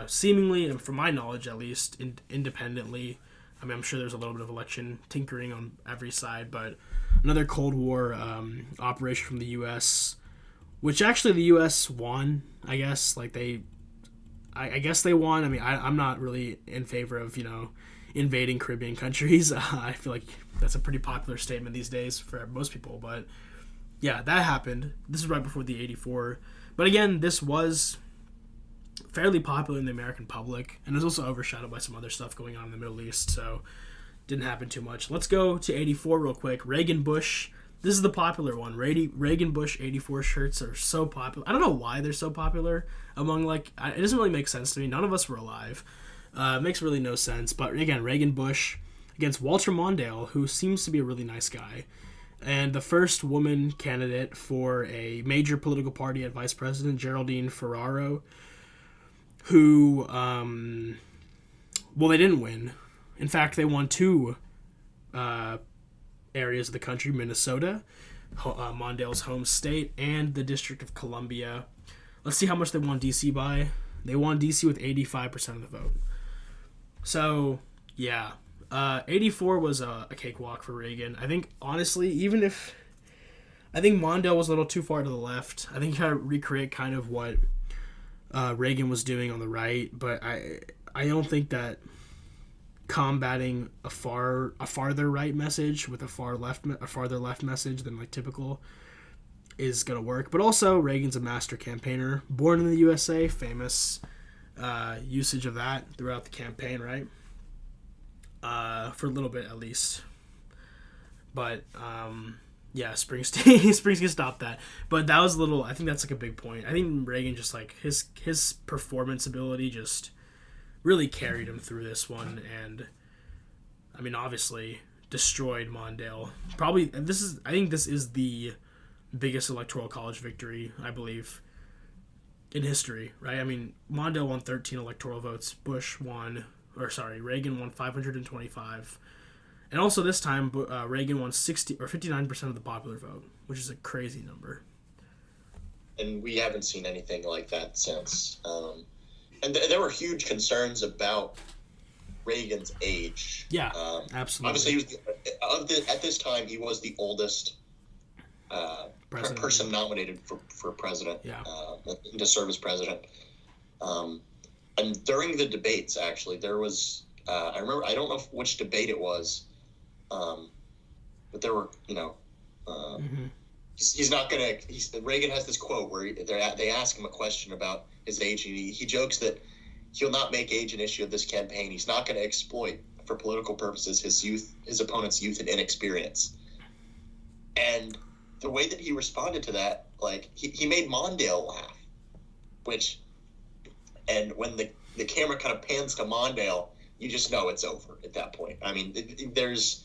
seemingly, and from my knowledge at least, independently. I mean, I'm sure there's a little bit of election tinkering on every side, but another Cold War operation from the U.S. which actually the U.S. won. I guess I guess they won. I mean, I'm not really in favor of invading Caribbean countries. I feel like that's a pretty popular statement these days for most people. But yeah, that happened. This is right before the '84. But again, this was fairly popular in the American public, and it was also overshadowed by some other stuff going on in the Middle East. So didn't happen too much. Let's go to '84 real quick. Reagan Bush. This is the popular one. Reagan Bush '84 shirts are so popular. I don't know why they're so popular among it doesn't really make sense to me. None of us were alive. It makes really no sense. But again, Reagan Bush against Walter Mondale, who seems to be a really nice guy, and the first woman candidate for a major political party at vice president, Geraldine Ferraro, who, they didn't win. In fact, they won two areas of the country: Minnesota, Mondale's home state, and the District of Columbia. Let's see how much they won D.C. by. They won D.C. with 85% of the vote. So, yeah. 84 was a cakewalk for Reagan. I think, honestly, I think Mondale was a little too far to the left. I think he tried to recreate kind of what Reagan was doing on the right, but I don't think that combating a farther right message with a farther left message than typical is gonna work. But also, Reagan's a master campaigner, born in the USA, famous usage of that throughout the campaign, right? For a little bit at least. But yeah, Springsteen stopped that. But that was a little. I think that's a big point. I think Reagan just his performance ability just really carried him through this one, and I mean, obviously destroyed Mondale. Probably I think this is the biggest electoral college victory, I believe, in history, right? I mean, Mondale won 13 electoral votes. Reagan won 525. And also this time, Reagan won 59% of the popular vote, which is a crazy number. And we haven't seen anything like that since. And there were huge concerns about Reagan's age. Yeah, absolutely. Obviously, he was at this time, he was the oldest person nominated for president, to serve as president. And during the debates, actually, there was, I remember, I don't know which debate it was, but there were, Reagan has this quote where they ask him a question about his age, and he jokes that he'll not make age an issue of this campaign. He's not going to exploit, for political purposes, his opponent's youth and inexperience. And the way that he responded to that, he made Mondale laugh, and when the camera kind of pans to Mondale, you just know it's over at that point. I mean, there's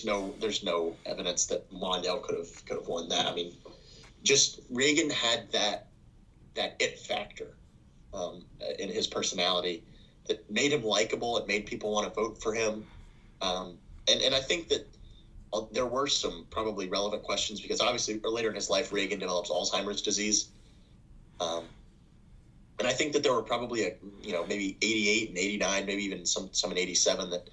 no evidence that Mondale could have won that. I mean, just Reagan had that it factor in his personality that made him likable. It made people want to vote for him, and I think that there were some probably relevant questions because obviously later in his life Reagan develops Alzheimer's disease, and I think that there were probably maybe 88 and 89, maybe even some in 87 that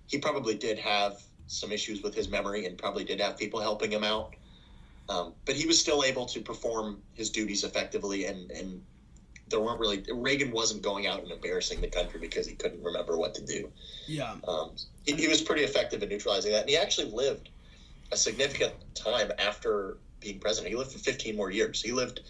he probably did have some issues with his memory and probably did have people helping him out. But he was still able to perform his duties effectively, and Reagan wasn't going out and embarrassing the country because he couldn't remember what to do. Yeah. He was pretty effective in neutralizing that, and he actually lived a significant time after being president. He lived for 15 more years. He lived,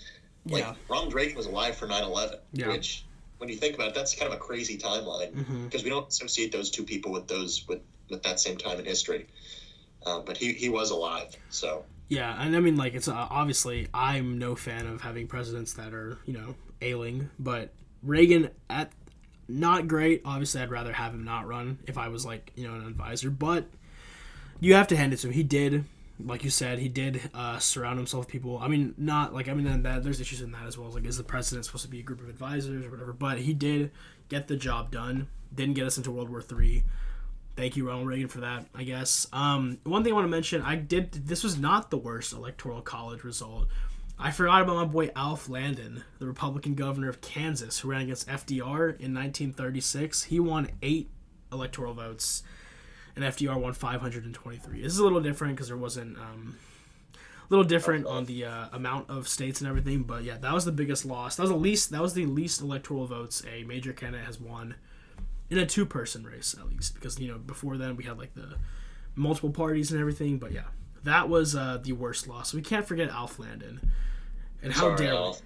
Ronald Reagan was alive for 9/11, which, when you think about it, that's kind of a crazy timeline because we don't associate those two people with that same time in history. But he was alive, so. Yeah, and I mean, it's obviously I'm no fan of having presidents that are, ailing, but Reagan, not great. Obviously, I'd rather have him not run if I was, an advisor, but you have to hand it to him. He did, like you said, surround himself with people. I mean, there's issues in that as well. Is the president supposed to be a group of advisors or whatever? But he did get the job done. Didn't get us into World War III. Thank you, Ronald Reagan, for that, I guess. One thing I want to mention, this was not the worst electoral college result. I forgot about my boy Alf Landon, the Republican governor of Kansas, who ran against FDR in 1936. He won 8 electoral votes, and FDR won 523. This is a little different because there wasn't, little different on the amount of states and everything, but yeah, that was the biggest loss. That was the least electoral votes a major candidate has won in a two-person race, at least, because before then we had like the multiple parties and everything. But yeah, that was the worst loss. We can't forget Alf Landon. And how dare Alf.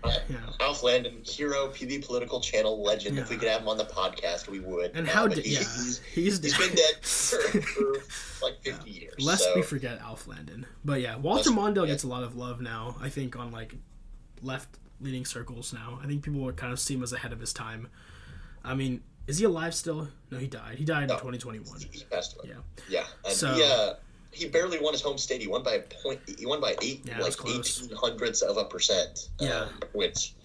Alf Landon, hero, PV political channel legend. Yeah. If we could have him on the podcast, we would. And he's been dead for like 50 years. Lest we forget Alf Landon. But yeah, Walter Mondale gets a lot of love now, I think, on like left-leaning circles now. I think people would kind of see him as ahead of his time. I mean, is he alive still? No, he died. He died in 2021. He passed away. Yeah. And he barely won his home state. He won by a point. He won by 0.18%. Which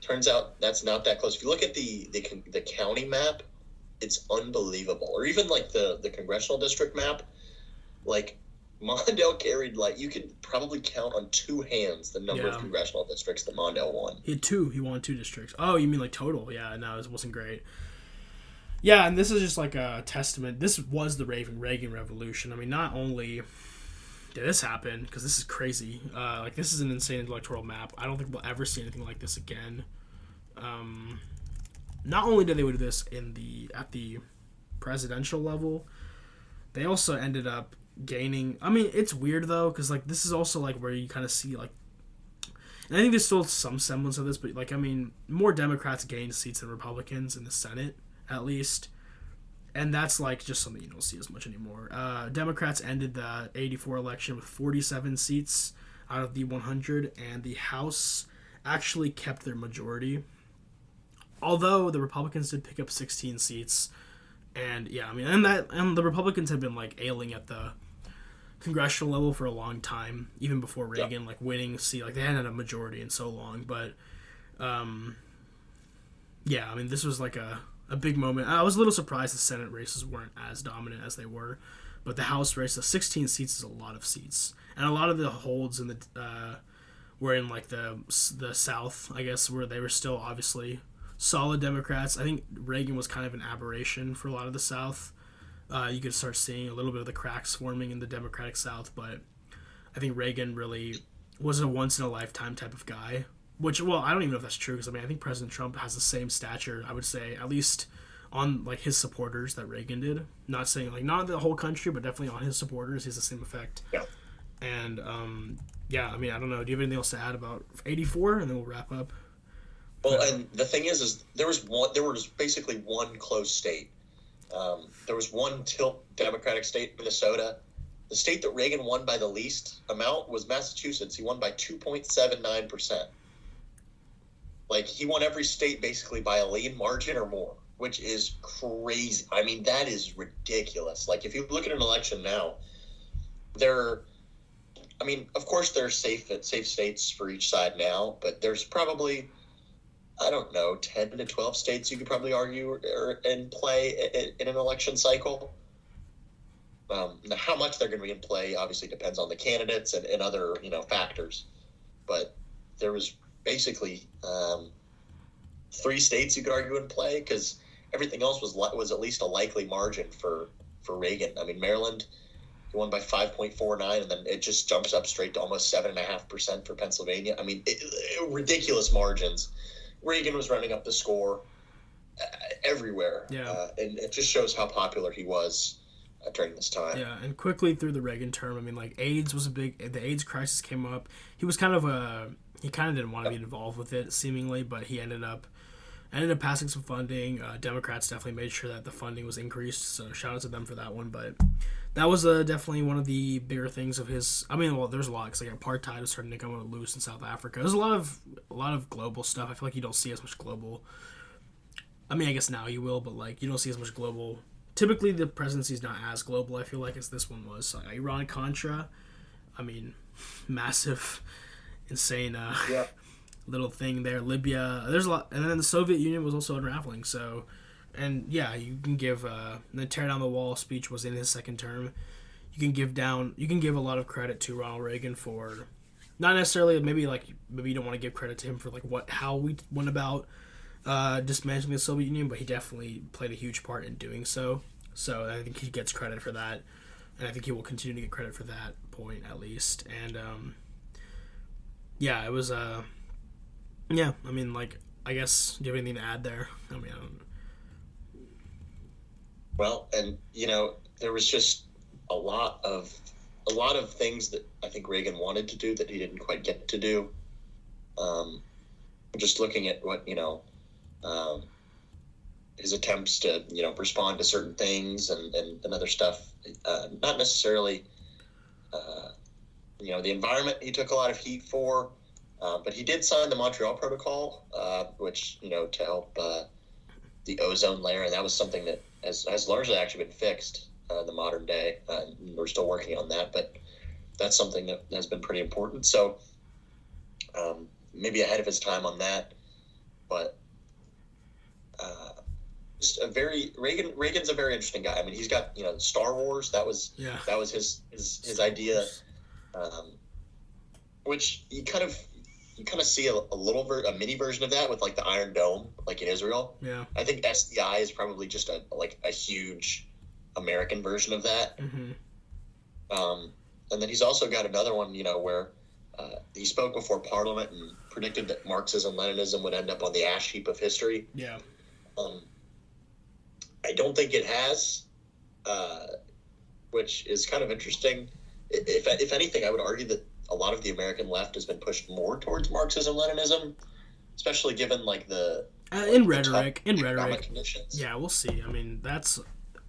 turns out that's not that close. If you look at the county map, it's unbelievable. Or even like the congressional district map, like Mondale carried, like, you could probably count on two hands the number of congressional districts that Mondale won. He had two. He won two districts. Oh, you mean like total? Yeah, no, it wasn't great. Yeah, and this is just like a testament. This was the Reagan Revolution. I mean, not only did this happen, because this is crazy. Like, this is an insane electoral map. I don't think we'll ever see anything like this again. Not only did they do this at the presidential level, they also ended up gaining. I mean, it's weird though, because like this is also like where you kind of see like, and I think there's still some semblance of this, but like, I mean, more Democrats gained seats than Republicans in the Senate, at least. And that's like just something you don't see as much anymore. Democrats ended the 84 election with 47 seats out of the 100, and the House actually kept their majority. Although the Republicans did pick up 16 seats. And yeah, I mean, and the Republicans had been like ailing at the congressional level for a long time, even before Reagan, like winning seat, like they hadn't had a majority in so long. But yeah, I mean, this was like a big moment. I was a little surprised the Senate races weren't as dominant as they were, but the House race, the 16 seats is a lot of seats, and a lot of the holds in the were in like the South, I guess, where they were still obviously solid Democrats. I think Reagan was kind of an aberration for a lot of the South. You could start seeing a little bit of the cracks forming in the Democratic South, but I think Reagan really was a once-in-a-lifetime type of guy. Which, well, I don't even know if that's true, because I mean, I think President Trump has the same stature, I would say, at least on like his supporters that Reagan did. Not saying like not the whole country, but definitely on his supporters, he has the same effect. Yeah. And yeah, I mean, I don't know. Do you have anything else to add about 84, and then we'll wrap up? Well, and the thing is there was basically one close state. There was one tilt Democratic state, Minnesota. The state that Reagan won by the least amount was Massachusetts. He won by 2.79%. Like, he won every state basically by a lean margin or more, which is crazy. I mean, that is ridiculous. Like, if you look at an election now, I mean, of course there are safe states for each side now, but there's probably, I don't know, 10 to 12 states you could probably argue and play in an election cycle. Now, how much they're going to be in play obviously depends on the candidates and other, factors. But there was basically 3 states you could argue in play, because everything else was at least a likely margin for Reagan. I mean, Maryland, he won by 5.49, and then it just jumps up straight to almost 7.5% for Pennsylvania. I mean, ridiculous margins. Reagan was running up the score everywhere. Yeah. And it just shows how popular he was during this time. Yeah, and quickly through the Reagan term, I mean, like, AIDS was the AIDS crisis came up. He was he kind of didn't want to be involved with it, seemingly, but he ended up passing some funding. Democrats definitely made sure that the funding was increased, so shout out to them for that one. But that was definitely one of the bigger things of his. I mean, well, there's a lot, because like apartheid was starting to come loose in South Africa. There's a lot of global stuff. I feel like you don't see as much global. I mean, I guess now you will, but like you don't see as much global. Typically, the presidency is not as global, I feel like, as this one was. So, Iran-Contra, I mean, massive, insane little thing there. Libya, there's a lot. And then the Soviet Union was also unraveling. So, and yeah, you can give, the tear down the wall speech was in his second term. You can give a lot of credit to Ronald Reagan for, not necessarily, maybe you don't want to give credit to him for like how we went about dismantling the Soviet Union, but he definitely played a huge part in doing so. So I think he gets credit for that, and I think he will continue to get credit for that point at least. And Yeah, it was. Yeah, I mean, like, I guess. Do you have anything to add there? I mean, I don't. Well, and there was just a lot of things that I think Reagan wanted to do that he didn't quite get to do. Just looking at what um, his attempts to respond to certain things and other stuff, not necessarily the environment he took a lot of heat for, but he did sign the Montreal Protocol, which to help the ozone layer, and that was something that has largely actually been fixed in the modern day. We're still working on that, but that's something that has been pretty important. So maybe ahead of his time on that, but just Reagan's a very interesting guy. I mean, he's got Star Wars. That was his idea, which you kind of see a mini version of that with like the Iron Dome, like in Israel. Yeah. I think SDI is probably just a huge American version of that. Mm-hmm. And then he's also got another one, where he spoke before Parliament and predicted that Marxism-Leninism would end up on the ash heap of history. Yeah. I don't think it has, which is kind of interesting. If anything, I would argue that a lot of the American left has been pushed more towards Marxism-Leninism, especially given like the in rhetoric. Conditions. Yeah, we'll see. I mean,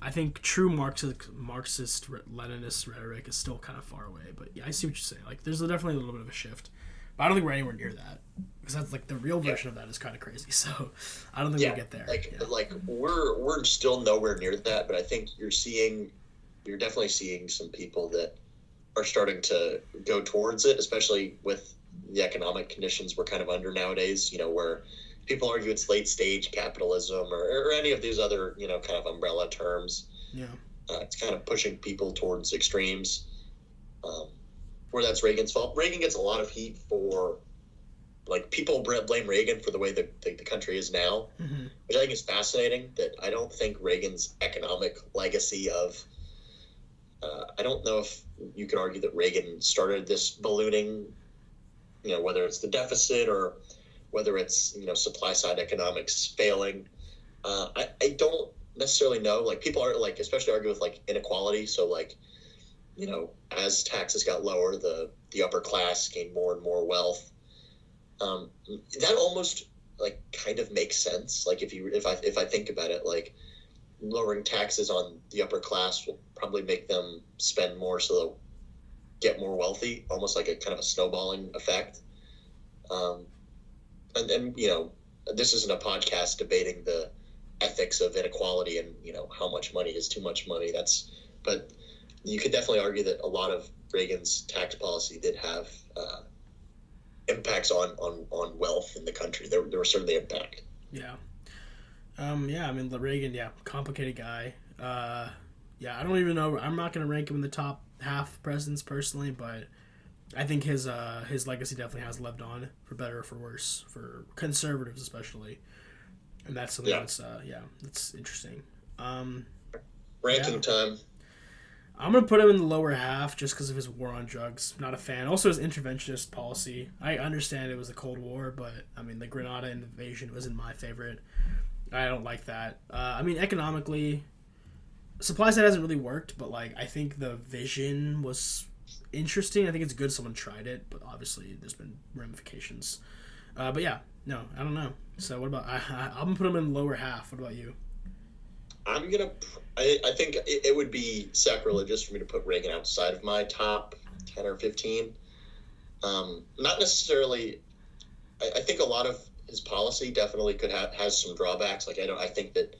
I think true Marxist Leninist rhetoric is still kind of far away. But yeah, I see what you're saying. Like, there's definitely a little bit of a shift, but I don't think we're anywhere near that, because that's like the real version of that is kind of crazy. So I don't think we'll get there. Like we're still nowhere near that, but I think you're definitely seeing some people that are starting to go towards it, especially with the economic conditions we're kind of under nowadays, where people argue it's late stage capitalism or any of these other, kind of umbrella terms. Yeah. It's kind of pushing people towards extremes, where that's Reagan's fault. Reagan gets a lot of heat for, like, people blame Reagan for the way the country is now, mm-hmm. which I think is fascinating, that I don't think Reagan's economic legacy of, I don't know if you could argue that Reagan started this ballooning, whether it's the deficit or whether it's, supply side economics failing. I don't necessarily know. Like, people are, like, especially argue with, like, inequality. So, like, as taxes got lower, the upper class gained more and more wealth. That almost, like, kind of makes sense. Like, if I think about it, like, lowering taxes on the upper class will probably make them spend more, so they'll get more wealthy, almost like a kind of a snowballing effect. And then, this isn't a podcast debating the ethics of inequality and, how much money is too much money. But you could definitely argue that a lot of Reagan's tax policy did have impacts on wealth in the country. There was certainly impact. Yeah. I mean, Reagan, complicated guy. I don't even know. I'm not going to rank him in the top half presidents personally, but I think his legacy definitely has lived on, for better or for worse, for conservatives especially. And that's something that's interesting. Ranking time. I'm going to put him in the lower half just because of his war on drugs. Not a fan. Also, his interventionist policy. I understand it was the Cold War, but, I mean, the Grenada invasion wasn't my favorite. I don't like that. I mean, economically, supply side hasn't really worked, but, like, I think the vision was interesting. I think it's good someone tried it, but obviously there's been ramifications. But yeah, no, I don't know. So what about, I'm going to put him in the lower half. What about you? I think it would be sacrilegious for me to put Reagan outside of my top 10 or 15. Not necessarily, I think a lot of his policy definitely has some drawbacks. Like, I think that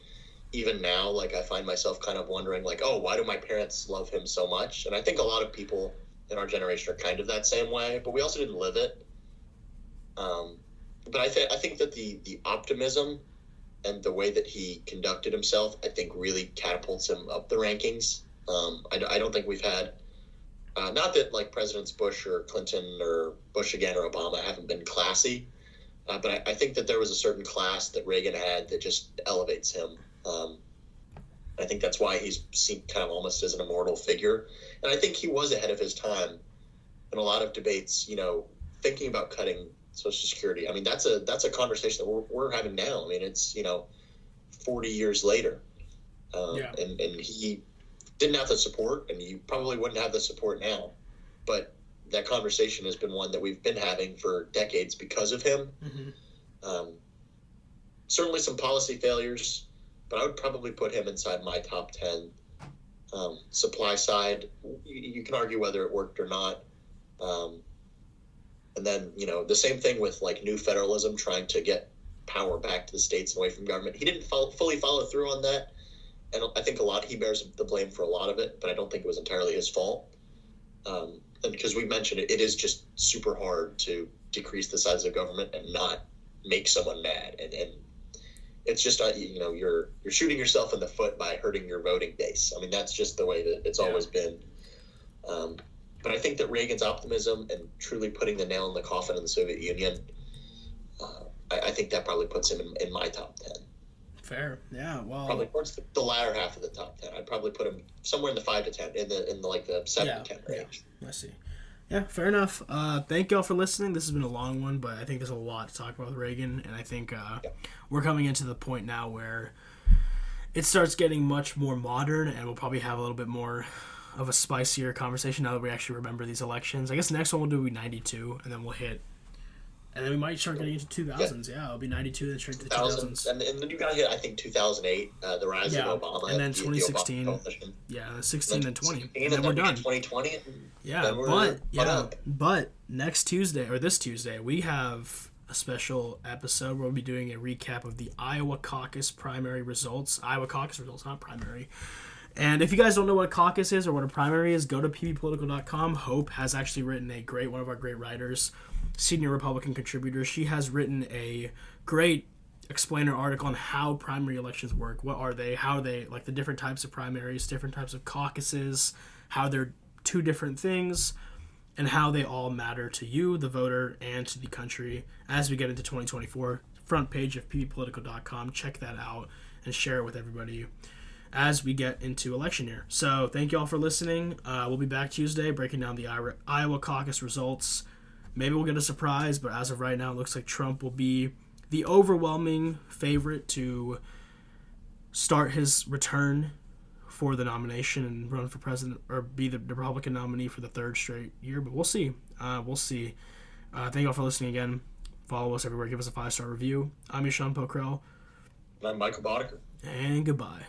even now, like, I find myself kind of wondering, like, oh, why do my parents love him so much? And I think a lot of people in our generation are kind of that same way, but we also didn't live it. But I think that the optimism and the way that he conducted himself, I think, really catapults him up the rankings. I don't think we've had, not that, like, Presidents Bush or Clinton or Bush again or Obama haven't been classy, but I think that there was a certain class that Reagan had that just elevates him. I think that's why he's seen kind of almost as an immortal figure. And I think he was ahead of his time in a lot of debates, thinking about cutting Social Security. I mean, that's a conversation that we're having now. I mean, it's 40 years later, and he didn't have the support, and you probably wouldn't have the support now, but that conversation has been one that we've been having for decades because of him. Certainly some policy failures, but I would probably put him inside my top 10. Supply side, you can argue whether it worked or not. And then, the same thing with like new federalism, trying to get power back to the states and away from government. He didn't fully follow through on that. And I think he bears the blame for a lot of it, but I don't think it was entirely his fault. And because we mentioned it is just super hard to decrease the size of government and not make someone mad. And it's just, you're shooting yourself in the foot by hurting your voting base. I mean, that's just the way that it's always been. But I think that Reagan's optimism and truly putting the nail in the coffin in the Soviet Union, I think that probably puts him in my top 10. Fair, yeah. Well, probably towards the latter half of the top 10. I'd probably put him somewhere in the 5 to 10, in the 7 to 10 range. Yeah. I see. Yeah, fair enough. Thank y'all for listening. This has been a long one, but I think there's a lot to talk about with Reagan, and I think we're coming into the point now where it starts getting much more modern, and we'll probably have a little bit more of a spicier conversation now that we actually remember these elections. I guess the next one we'll do 92, and then we'll hit. And then we might start getting into 2000s. Yeah, it'll be 92 and straight to the 2000s. And then you got to hit, I think, 2008, the rise of Obama. And then 2016. Yeah, 16 and 20. And then we're done. 2020. Yeah, but next Tuesday, or this Tuesday, we have a special episode where we'll be doing a recap of the Iowa caucus primary results. Iowa caucus results, not primary. And if you guys don't know what a caucus is or what a primary is, go to pbpolitical.com. Hope has actually written one of our great writers, senior Republican contributor. She has written a great explainer article on how primary elections work. What are they? How they, like the different types of primaries, different types of caucuses, how they're two different things, and how they all matter to you, the voter, and to the country as we get into 2024. Front page of pbpolitical.com. Check that out and share it with everybody as we get into election year. So thank you all for listening. We'll be back Tuesday breaking down the Iowa caucus results. Maybe we'll get a surprise, but as of right now, it looks like Trump will be the overwhelming favorite to start his return for the nomination and run for president, or be the Republican nominee for the third straight year. But we'll see. Thank you all for listening again. Follow us everywhere. Give us a 5-star review. I'm Eshan Pokhrel. And I'm Michael Bodeker. And goodbye.